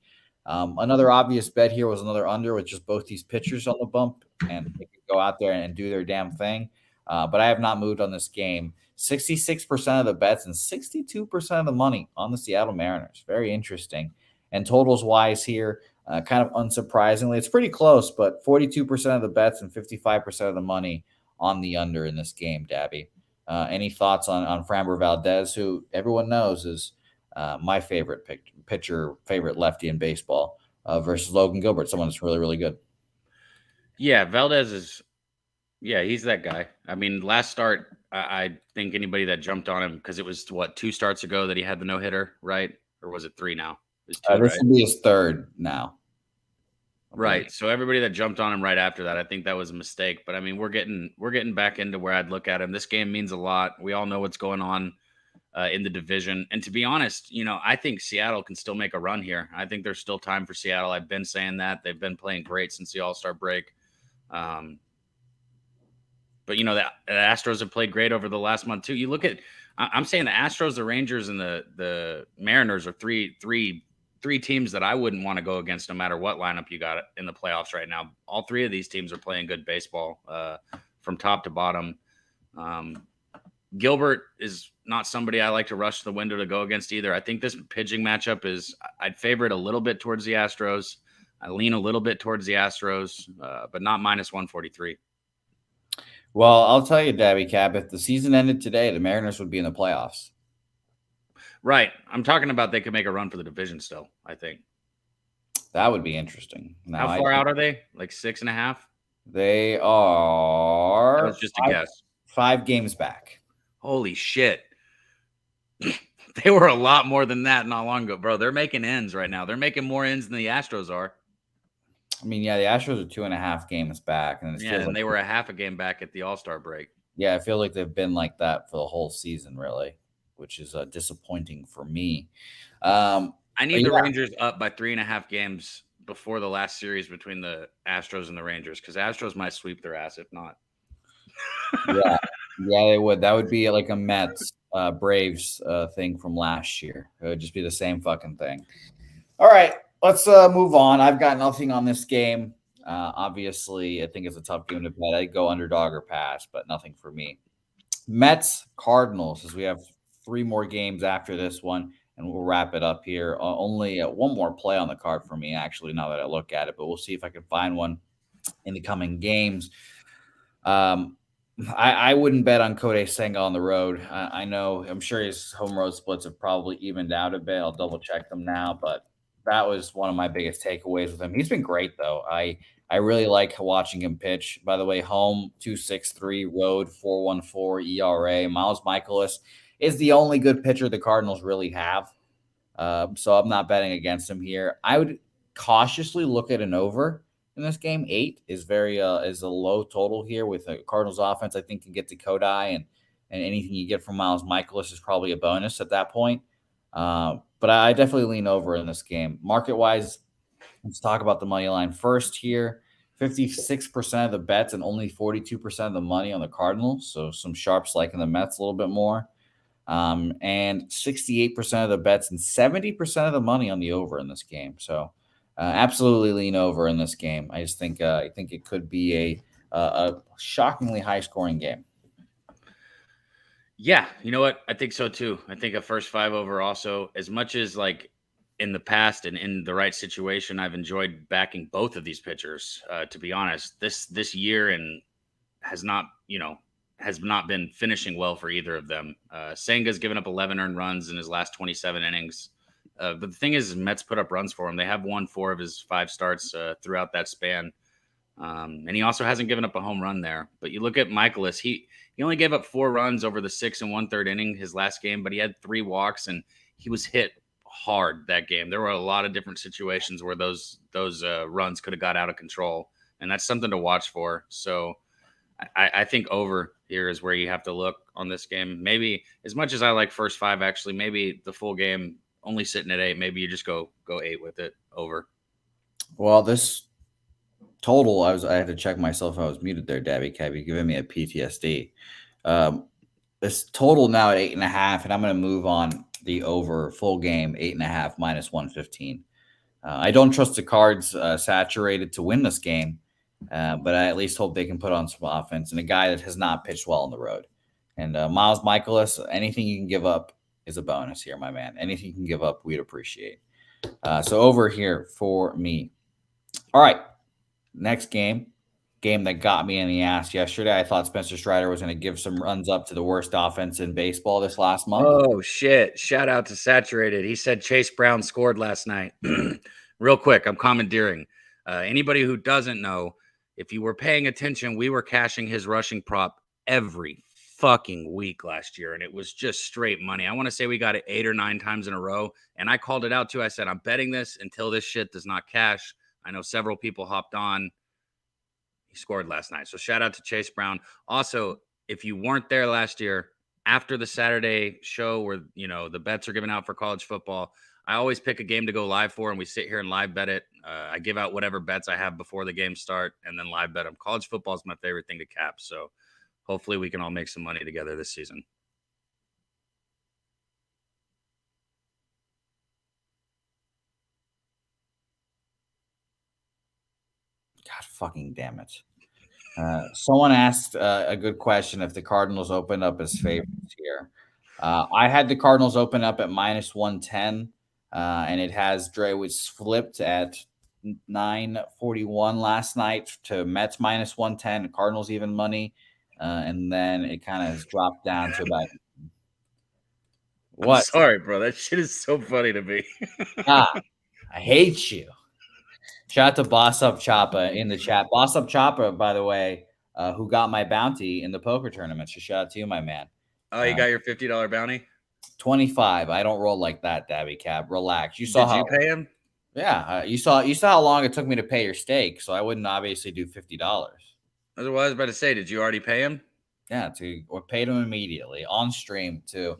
Another obvious bet here was another under with just both these pitchers on the bump, and they could go out there and do their damn thing. But I have not moved on this game. 66% of the bets and 62% of the money on the Seattle Mariners. Very interesting. And totals wise here, kind of unsurprisingly, it's pretty close, but 42% of the bets and 55% of the money on the under in this game, Dabby. Any thoughts on Framber Valdez, who everyone knows is my favorite pitcher, favorite lefty in baseball, versus Logan Gilbert, someone that's really, really good. Yeah, Valdez is, he's that guy. I mean, last start, I think anybody that jumped on him, because it was, 2 starts ago that he had the no-hitter, right? Or was it 3 now? It was 2, This right? will be his third now. Right. So everybody that jumped on him right after that, I think that was a mistake. But I mean, we're getting back into where I'd look at him. This game means a lot. We all know what's going on in the division. And to be honest, I think Seattle can still make a run here. I think there's still time for Seattle. I've been saying that. They've been playing great since the All-Star break. But the Astros have played great over the last month too. You look at, I'm saying the Astros, the Rangers, and the Mariners are three teams that I wouldn't want to go against no matter what lineup you got in the playoffs right now. All 3 of these teams are playing good baseball from top to bottom. Gilbert is not somebody I like to rush the window to go against either. I think this pitching matchup I'd favor it a little bit towards the Astros. I lean a little bit towards the Astros, but not minus 143. Well, I'll tell you, Dabby Cap, if the season ended today, the Mariners would be in the playoffs. Right. I'm talking about they could make a run for the division still, I think. That would be interesting. How far out are they? Like 6.5? They are. That was just a guess. 5 games back. Holy shit. They were a lot more than that not long ago, bro. They're making ends right now. They're making more ends than the Astros are. I mean, yeah, the Astros are 2.5 games back. And they were a half a game back at the All-Star break. Yeah, I feel like they've been like that for the whole season, really, which is disappointing for me. I need the Rangers up by 3.5 games before the last series between the Astros and the Rangers, because Astros might sweep their ass if not. Yeah, they would. That would be like a Mets Braves thing from last year. It would just be the same fucking thing. All right, let's move on. I've got nothing on this game. Obviously, I think it's a tough game to bet. I'd go underdog or pass, but nothing for me. Mets Cardinals, as we have 3 more games after this one, and we'll wrap it up here. Only one more play on the card for me, actually, now that I look at it, but we'll see if I can find one in the coming games. I wouldn't bet on Kodai Senga on the road. I'm sure his home road splits have probably evened out a bit. I'll double check them now, but that was one of my biggest takeaways with him. He's been great, though. I really like watching him pitch. By the way, home 2.63, road 4.14 ERA. Miles Mikolas is the only good pitcher the Cardinals really have. So I'm not betting against him here. I would cautiously look at an over in this game. 8 is is a low total here with the Cardinals offense. I think can get to Kodai, and anything you get from Miles Mikolas is probably a bonus at that point. But I definitely lean over in this game. Market-wise, let's talk about the money line first here. 56% of the bets and only 42% of the money on the Cardinals. So some sharps liking the Mets a little bit more. And 68% of the bets and 70% of the money on the over in this game. So absolutely lean over in this game. I just think it could be a shockingly high-scoring game. Yeah, you know what? I think so too. I think a first 5 over also, as much as like in the past and in the right situation, I've enjoyed backing both of these pitchers. To be honest, this year and has not been finishing well for either of them. Senga's given up 11 earned runs in his last 27 innings. But the thing is, Mets put up runs for him. They have won 4 of his 5 starts throughout that span. And he also hasn't given up a home run there. But you look at Mikolas, he only gave up 4 runs over the 6 1/3 inning his last game, but he had 3 walks and he was hit hard that game. There were a lot of different situations where those runs could have got out of control, and that's something to watch for. So I think over here is where you have to look on this game. Maybe as much as I like first 5, actually, maybe the full game only sitting at 8. Maybe you just go 8 with it over. Well, this total, I had to check myself. I was muted there, Dabby Cab. You're giving me a PTSD. This total now at 8.5, and I'm going to move on the over full game 8.5 minus 115. I don't trust the Cards saturated to win this game, but I at least hope they can put on some offense and a guy that has not pitched well on the road. And Miles Mikolas, anything you can give up is a bonus here, my man. Anything you can give up, we'd appreciate. So over here for me. All right. Next game that got me in the ass yesterday. I thought Spencer Strider was going to give some runs up to the worst offense in baseball this last month. Oh, shit. Shout out to Saturated. He said Chase Brown scored last night. Real quick, I'm commandeering. Anybody who doesn't know, if you were paying attention, we were cashing his rushing prop every fucking week last year, and it was just straight money. I want to say we got it 8 or 9 times in a row, and I called it out too. I said, I'm betting this until this shit does not cash. I know several people hopped on. He scored last night. So shout out to Chase Brown. Also, if you weren't there last year, after the Saturday show where, the bets are given out for college football, I always pick a game to go live for, and we sit here and live bet it. I give out whatever bets I have before the game start and then live bet them. College football is my favorite thing to cap. So hopefully we can all make some money together this season. God fucking damn it. Someone asked a good question if the Cardinals open up as favorites here. I had the Cardinals open up at minus 110, and it has Dre was flipped at 941 last night to Mets minus 110, Cardinals even money, and then it kind of has dropped down to about what? I'm sorry, bro. That shit is so funny to me. I hate you. Shout out to Boss Up Choppa in the chat. Boss Up Choppa, by the way, who got my bounty in the poker tournament. So shout out to you, my man. Oh, you got your $50 bounty? 25. I don't roll like that, Dabby Cab. Relax. You saw Did you pay him? Yeah, you saw how long it took me to pay your stake, so I wouldn't obviously do $50. That's what I was about to say. Did you already pay him? Yeah, or paid him immediately on stream too.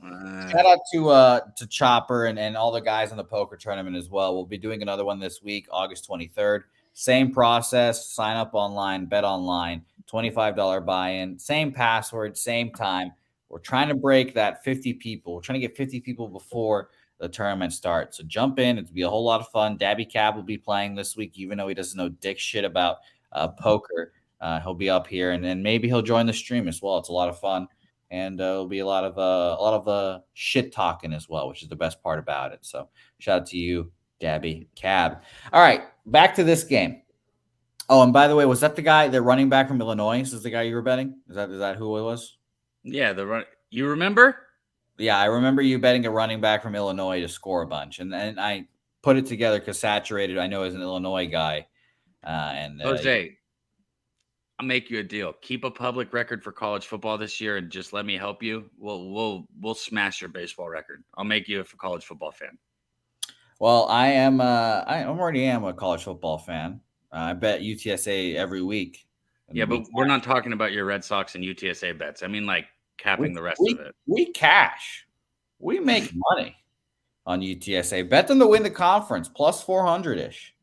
Shout out to Chopper and all the guys in the poker tournament as well. We'll be doing another one this week, August 23rd. Same process. Sign up online, bet online, $25 buy-in, same password, same time. We're trying to break that 50 people. We're trying to get 50 people before the tournament starts. So jump in. It'll be a whole lot of fun. Dabby Cab will be playing this week, even though he doesn't know dick shit about poker. He'll be up here, and then maybe he'll join the stream as well. It's a lot of fun, and it'll be a lot of shit talking as well, which is the best part about it. So shout out to you, Dabby Cab. All right, back to this game. Oh, and by the way, was that the guy, the running back from Illinois? Is the guy you were betting? Is that who it was? Yeah, you remember? Yeah, I remember you betting a running back from Illinois to score a bunch, and I put it together because Saturated, I know, is an Illinois guy. And Jose, I'll make you a deal. Keep a public record for college football this year, and just let me help you. We'll smash your baseball record. I'll make you a college football fan. Well, I already am a college football fan. I bet UTSA every week. Yeah, but we're not talking about your Red Sox and UTSA bets. I mean, like capping the rest of it. We cash. We make money on UTSA. Bet them to win the conference, plus 400-ish.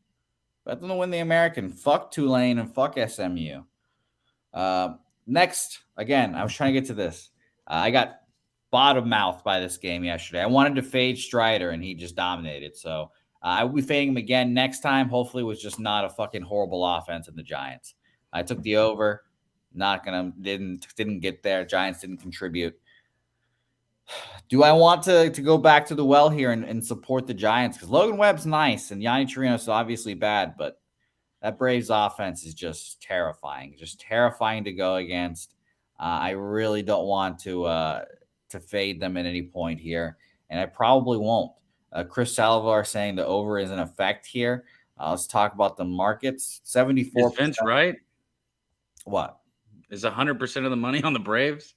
Bet them to win the American. Fuck Tulane and fuck SMU. Next, again, I was trying to get to this. I got bottom mouthed by this game yesterday. I wanted to fade Strider, and he just dominated. So I will be fading him again next time. Hopefully, it was just not a fucking horrible offense in the Giants. I took the over. Didn't get there. Giants didn't contribute. Do I want to go back to the well here and support the Giants? Because Logan Webb's nice and Yanni Torino's obviously bad, but that Braves offense is just terrifying. Just terrifying to go against. I really don't want to fade them at any point here, and I probably won't. Chris Salazar saying the over is in effect here. Let's talk about the markets. 74%. Is Vince right? What? Is 100% of the money on the Braves?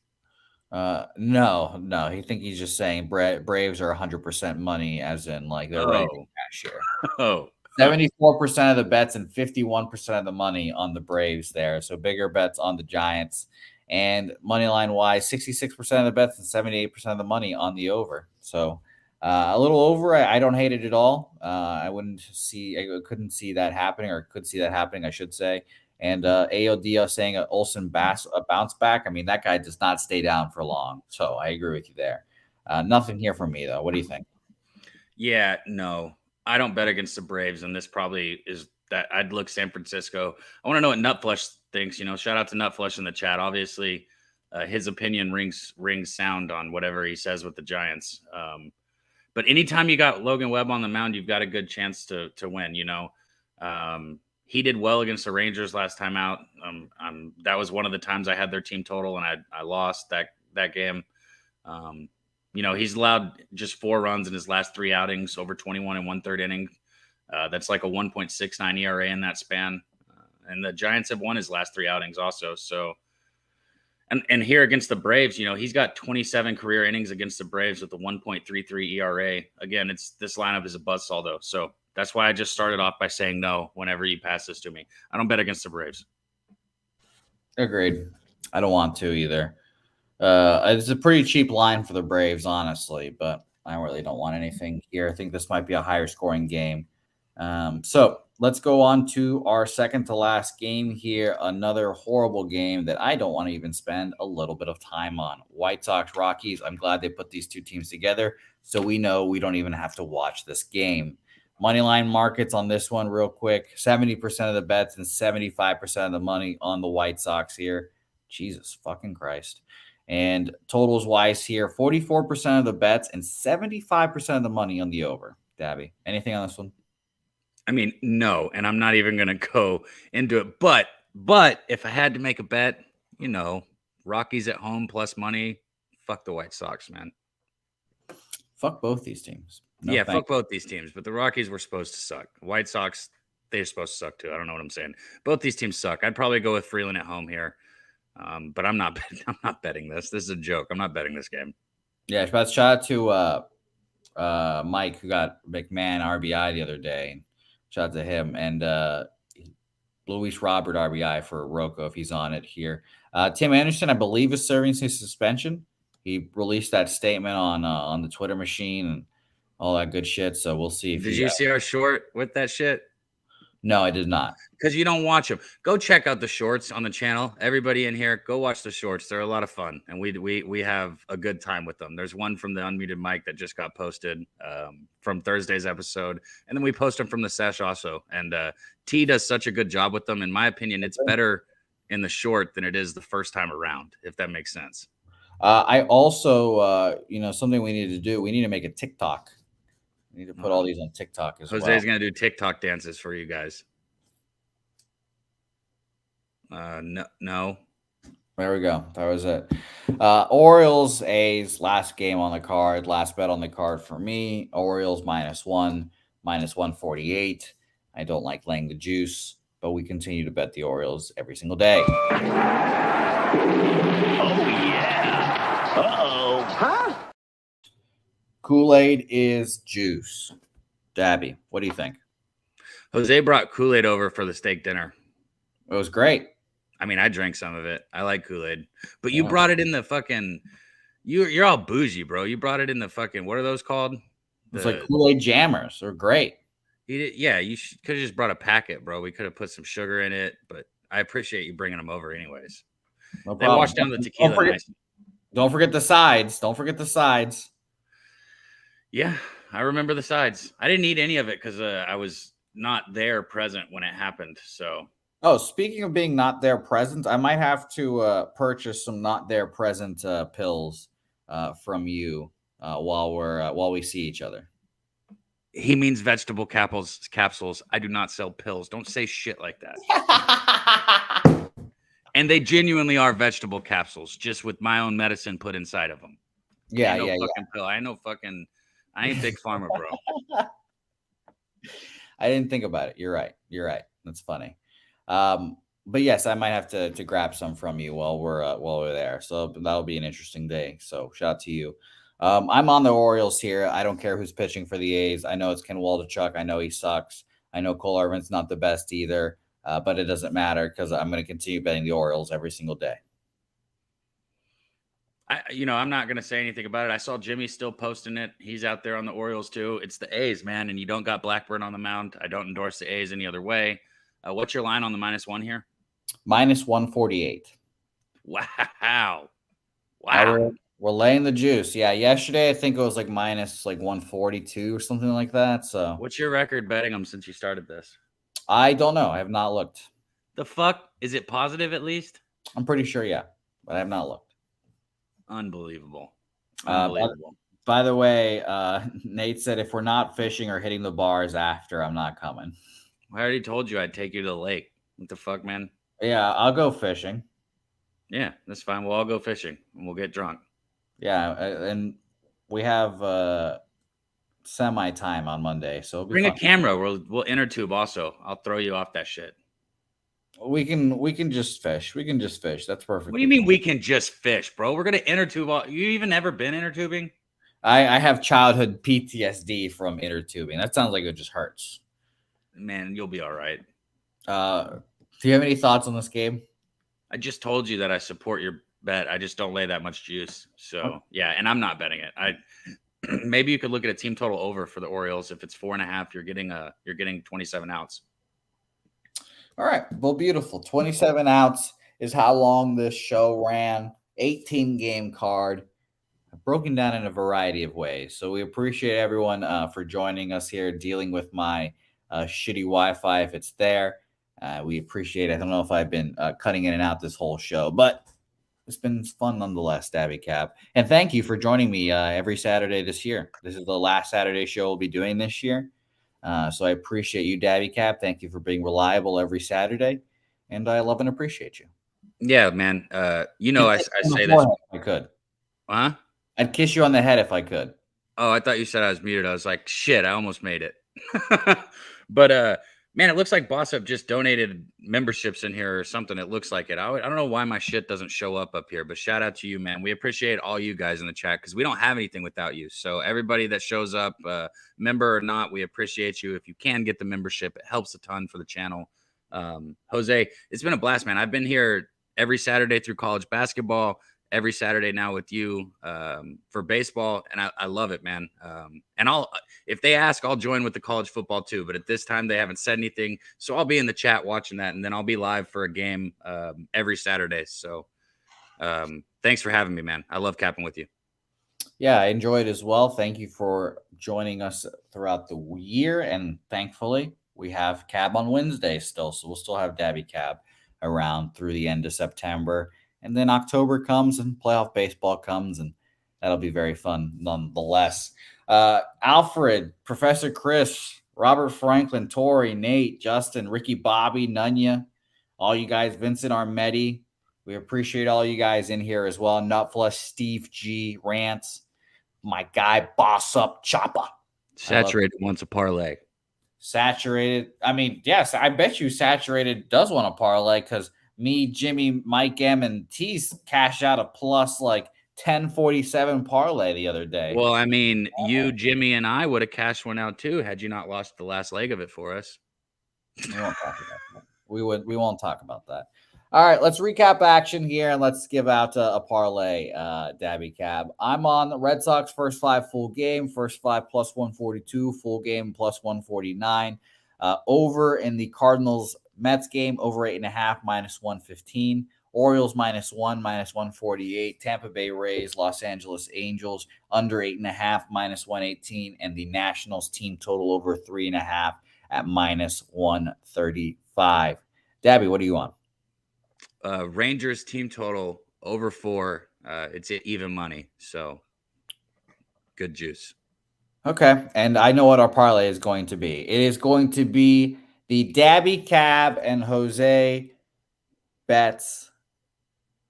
No. He think he's just saying Braves are 100% money, as in like they're ready to cash here. Oh. 74% of the bets and 51% of the money on the Braves there. So bigger bets on the Giants. And money line wise, 66% of the bets and 78% of the money on the over. So a little over. I don't hate it at all. I couldn't see that happening, or could see that happening, I should say. And AOD saying Olsen Bass a bounce back. I mean, that guy does not stay down for long. So I agree with you there. Nothing here from me, though. What do you think? Yeah, no. I don't bet against the Braves, and this probably is that I'd look San Francisco. I want to know what Nutflush thinks. Shout out to Nutflush in the chat. Obviously, his opinion rings sound on whatever he says with the Giants. But anytime you got Logan Webb on the mound, you've got a good chance to win. He did well against the Rangers last time out. That was one of the times I had their team total, and I lost that game. He's allowed just 4 runs in his last 3 outings, over 21 and 1/3 inning. That's like a 1.69 ERA in that span. And the Giants have won his last 3 outings also. So And here against the Braves, he's got 27 career innings against the Braves with a 1.33 ERA. Again, this lineup is a buzzsaw though. So that's why I just started off by saying no whenever you pass this to me. I don't bet against the Braves. Agreed. I don't want to either. It's a pretty cheap line for the Braves, honestly, but I really don't want anything here. I think this might be a higher scoring game. So let's go on to our second to last game here. Another horrible game that I don't want to even spend a little bit of time on. White Sox, Rockies. I'm glad they put these two teams together so we know we don't even have to watch this game. Moneyline markets on this one real quick. 70% of the bets and 75% of the money on the White Sox here. Jesus fucking Christ. And totals wise here, 44% of the bets and 75% of the money on the over. Dabby, anything on this one? I mean, no, and I'm not even going to go into it. But if I had to make a bet, Rockies at home plus money, fuck the White Sox, man. Fuck both these teams. No, fuck both these teams. But the Rockies were supposed to suck. The White Sox, they're supposed to suck too. I don't know what I'm saying. Both these teams suck. I'd probably go with Freeland at home here. But I'm not betting this. This is a joke. I'm not betting this game. Yeah, but shout out to Mike, who got McMahon RBI the other day. Shout out to him. And Luis Robert RBI for Rocco if he's on it here. Tim Anderson, I believe, is serving his suspension. He released that statement on the Twitter machine and all that good shit. So we'll see. Did you see our short with that shit? No, I did not. Because you don't watch them. Go check out the shorts on the channel. Everybody in here, go watch the shorts. They're a lot of fun, and we have a good time with them. There's one from the unmuted mic that just got posted from Thursday's episode, and then we post them from the sesh also. And T does such a good job with them. In my opinion, it's better in the short than it is the first time around, if that makes sense. I also, something we need to do. We need to make a TikTok. We need to put all these on TikTok as well. Jose's going to do TikTok dances for you guys. No. There we go. That was it. Orioles, A's, last game on the card, last bet on the card for me. Orioles -1, -148. I don't like laying the juice, but we continue to bet the Orioles every single day. Oh, yeah. Uh-oh. Huh? Kool-Aid is juice. Dabby, what do you think? Jose brought Kool-Aid over for the steak dinner. It was great. I mean, I drank some of it. I like Kool-Aid. But you brought it in the fucking... You're all bougie, bro. You brought it in the fucking... What are those called? It's like Kool-Aid jammers. They're great. You could have just brought a packet, bro. We could have put some sugar in it, but I appreciate you bringing them over anyways. No They problem. washed down the tequila nice. Don't forget the sides. Don't forget the sides. Yeah, I remember the sides. I didn't eat any of it because I was not there present when it happened. So, speaking of being not there present, I might have to purchase some not there present pills from you while we see each other. He means vegetable capsules. I do not sell pills. Don't say shit like that. And they genuinely are vegetable capsules, just with my own medicine put inside of them. Yeah, Pill. I ain't big pharma, bro. I didn't think about it. You're right. That's funny. But yes, I might have to grab some from you while we're there. So that'll be an interesting day. So shout out to you. I'm on the Orioles here. I don't care who's pitching for the A's. I know it's Ken Waldichuk. I know he sucks. I know Cole Irvin's not the best either. But it doesn't matter because I'm going to continue betting the Orioles every single day. I'm not going to say anything about it. I saw Jimmy still posting it. He's out there on the Orioles too. It's the A's, man, and you don't got Blackburn on the mound. I don't endorse the A's any other way. What's your line on the -1 here? -148. Wow. We're laying the juice. Yeah, yesterday I think it was like -142 or something like that. So what's your record betting them since you started this? I don't know. I have not looked. The fuck? Is it positive at least? I'm pretty sure, yeah, but I have not looked. Unbelievable. By the way, Nate said if we're not fishing or hitting the bars after, I'm not coming. I already told you I'd take you to the lake. What the fuck, man? Yeah, I'll go fishing. Yeah, that's fine. We'll all go fishing and we'll get drunk. Yeah, and we have semi time on Monday, so bring a camera. We'll inner tube also. I'll throw you off that shit. We can just fish. We can just fish. That's perfect. What do you mean we can just fish, bro? We're gonna inner tube. You even ever been inner tubing? I have childhood PTSD from inner tubing. That sounds like it just hurts. Man, you'll be all right. Do you have any thoughts on this game? I just told you that I support your bet. I just don't lay that much juice. So yeah, and I'm not betting it. Maybe you could look at a team total over for the Orioles. If it's 4.5, you're getting 27 outs. All right. Well, beautiful. 27 outs is how long this show ran. 18 game card, broken down in a variety of ways. So we appreciate everyone for joining us here, dealing with my shitty Wi-Fi if it's there. We appreciate it. I don't know if I've been cutting in and out this whole show, but it's been fun nonetheless, Dabby Cab. And thank you for joining me every Saturday this year. This is the last Saturday show we'll be doing this year. So I appreciate you, Dabby Cab. Thank you for being reliable every Saturday. And I love and appreciate you. Yeah, man. I say this. If I could. Huh? I'd kiss you on the head if I could. Oh, I thought you said I was muted. I was like, shit, I almost made it. But man, it looks like Boss Up just donated memberships in here or something. It looks like it. I don't know why my shit doesn't show up here, but shout out to you, man. We appreciate all you guys in the chat because we don't have anything without you. So everybody that shows up, member or not, we appreciate you. If you can get the membership, it helps a ton for the channel. Jose, it's been a blast, man. I've been here every Saturday through college basketball, every Saturday now with you for baseball, and I love it, man. And if they ask, I'll join with the college football too, but at this time they haven't said anything, so I'll be in the chat watching that, and then I'll be live for a game every Saturday. So thanks for having me, man. I love capping with you. Yeah, I enjoyed as well. Thank you for joining us throughout the year, and thankfully we have Cab on Wednesday still, so we'll still have Dabby Cab around through the end of September. And then October comes and playoff baseball comes, and that'll be very fun nonetheless. Alfred, Professor Chris, Robert Franklin, Tori, Nate, Justin, Ricky Bobby, Nunya, all you guys, Vincent Armetti. We appreciate all you guys in here as well. Nutflush, Steve G, Rants, my guy, Boss Up, Choppa. Saturated wants a parlay. Saturated. I mean, yes, I bet you Saturated does want a parlay because me, Jimmy, Mike M, and Tease cashed out a plus like 1047 parlay the other day. Well, I mean, you, Jimmy, and I would have cashed one out too had you not lost the last leg of it for us. We won't talk about that. We won't talk about that. All right, let's recap action here and let's give out a parlay, Dabby Cab. I'm on the Red Sox first 5 full game, first 5 plus 142, full game plus 149. Over in the Cardinals Mets game, over 8.5 minus 115. Orioles -1 minus 148. Tampa Bay Rays, Los Angeles Angels under 8.5 minus 118, and the Nationals team total over 3.5 at minus 135. Dabby, what are you on? Rangers team total over 4. It's even money, so good juice. Okay, and I know what our parlay is going to be. It is going to be the Dabby Cab and Jose bets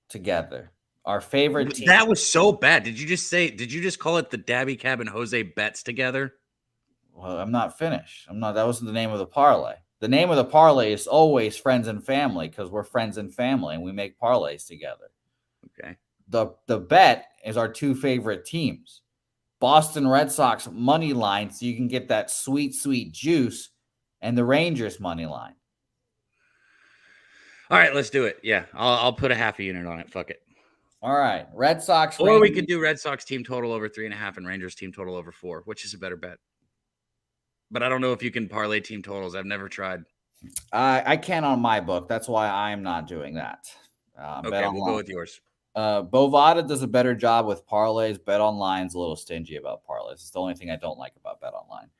together. Our favorite team. That was so bad. Did you just call it the Dabby Cab and Jose bets together? Well, I'm not finished. That wasn't the name of the parlay. The name of the parlay is always friends and family because we're friends and family and we make parlays together. Okay. The bet is our 2 favorite teams. Boston Red Sox money line, so you can get that sweet, sweet juice, and the Rangers money line. All right, let's do it. Yeah, I'll put a half a unit on it. Fuck it. All right, Red Sox. Or we could do Red Sox team total over 3.5 and Rangers team total over 4, which is a better bet. But I don't know if you can parlay team totals. I've never tried. I can on my book. That's why I'm not doing that. Okay, we'll go with yours. Bovada does a better job with parlays. Bet Online's a little stingy about parlays. It's the only thing I don't like about Bet Online.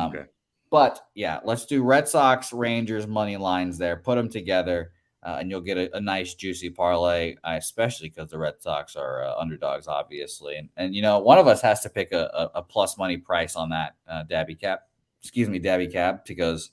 Okay. But yeah, let's do Red Sox, Rangers money lines there. Put them together, and you'll get a nice juicy parlay. Especially because the Red Sox are underdogs, obviously. And you know, one of us has to pick a plus money price on that Dabby Cab. Excuse me, Dabby Cab, because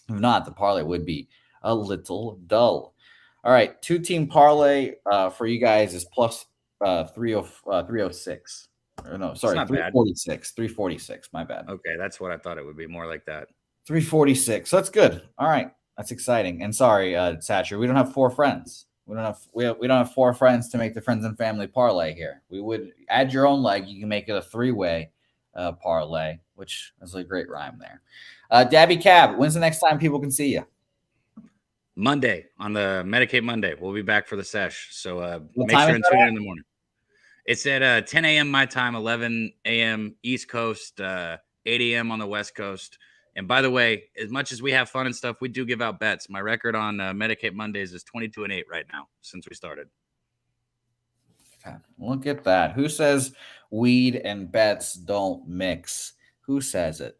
if not, the parlay would be a little dull. All right, 2-team parlay for you guys is plus 306. Or no, sorry, 346. 346. My bad. Okay, that's what I thought it would be, more like that. 346. That's good. All right. That's exciting. And sorry, Satcher, we don't have 4 friends. We don't have 4 friends to make the friends and family parlay here. We would add your own leg. You can make it a 3-way parlay, which is a great rhyme there. Dabby Cab, when's the next time people can see you? Monday on the Medicaid Monday. We'll be back for the sesh. So What make time sure is and that tune at? in in the morning. It's at 10 a.m. my time, 11 a.m. East Coast, 8 a.m. on the West Coast. And by the way, as much as we have fun and stuff, we do give out bets. My record on Medicaid Mondays is 22-8 right now since we started. Okay, look at that. Who says weed and bets don't mix? Who says it?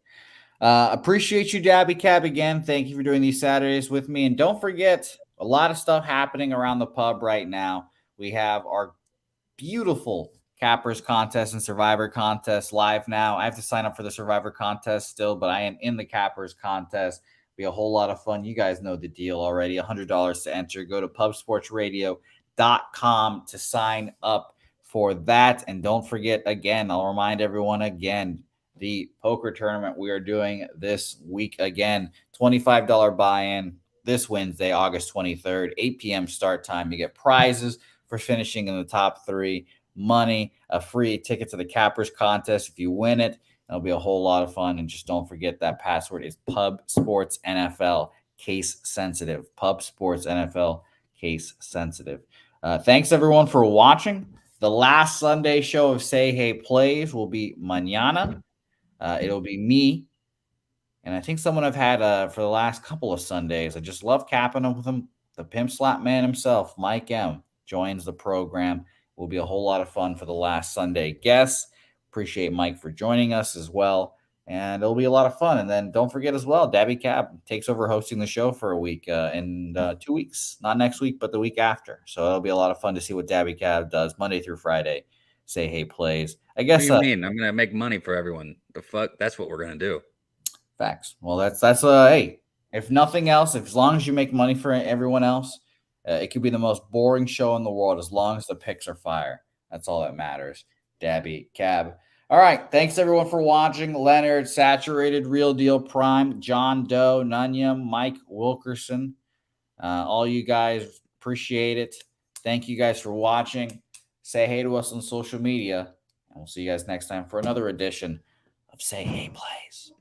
Appreciate you, Dabby Cab, again. Thank you for doing these Saturdays with me. And don't forget, a lot of stuff happening around the pub right now. We have our beautiful Cappers contest and Survivor contest live now. I have to sign up for the Survivor contest still, but I am in the Cappers contest. Be a whole lot of fun. You guys know the deal already. $100 to enter. Go to pubsportsradio.com to sign up for that. And don't forget, again, I'll remind everyone again, the poker tournament we are doing this week again, $25 buy-in this Wednesday, August 23rd, 8 p.m. start time. You get prizes for finishing in the top 3, money, a free ticket to the Cappers contest if you win it. It'll be a whole lot of fun. And just don't forget that password is Pub Sports NFL, case sensitive. Pub Sports NFL, case sensitive. Thanks everyone for watching. The last Sunday show of Say Hey Plays will be mañana. It'll be me. And I think someone I've had for the last couple of Sundays. I just love capping them with him. The pimp slap man himself, Mike M, joins the program. Will be a whole lot of fun for the last Sunday guests. Appreciate Mike for joining us as well. And it'll be a lot of fun. And then don't forget as well, Dabby Cab takes over hosting the show for a week in 2 weeks. Not next week, but the week after. So it'll be a lot of fun to see what Dabby Cab does Monday through Friday. Say Hey Plays. I guess. What do you mean? I'm going to make money for everyone. The fuck? That's what we're going to do. Facts. Well, that's hey, if nothing else, as long as you make money for everyone else, it could be the most boring show in the world as long as the picks are fire. That's all that matters. Dabby Cab. All right. Thanks everyone for watching. Leonard, Saturated, Real Deal Prime, John Doe, Nunya, Mike Wilkerson. All you guys, appreciate it. Thank you guys for watching. Say hey to us on social media, and we'll see you guys next time for another edition of Say Hey Plays.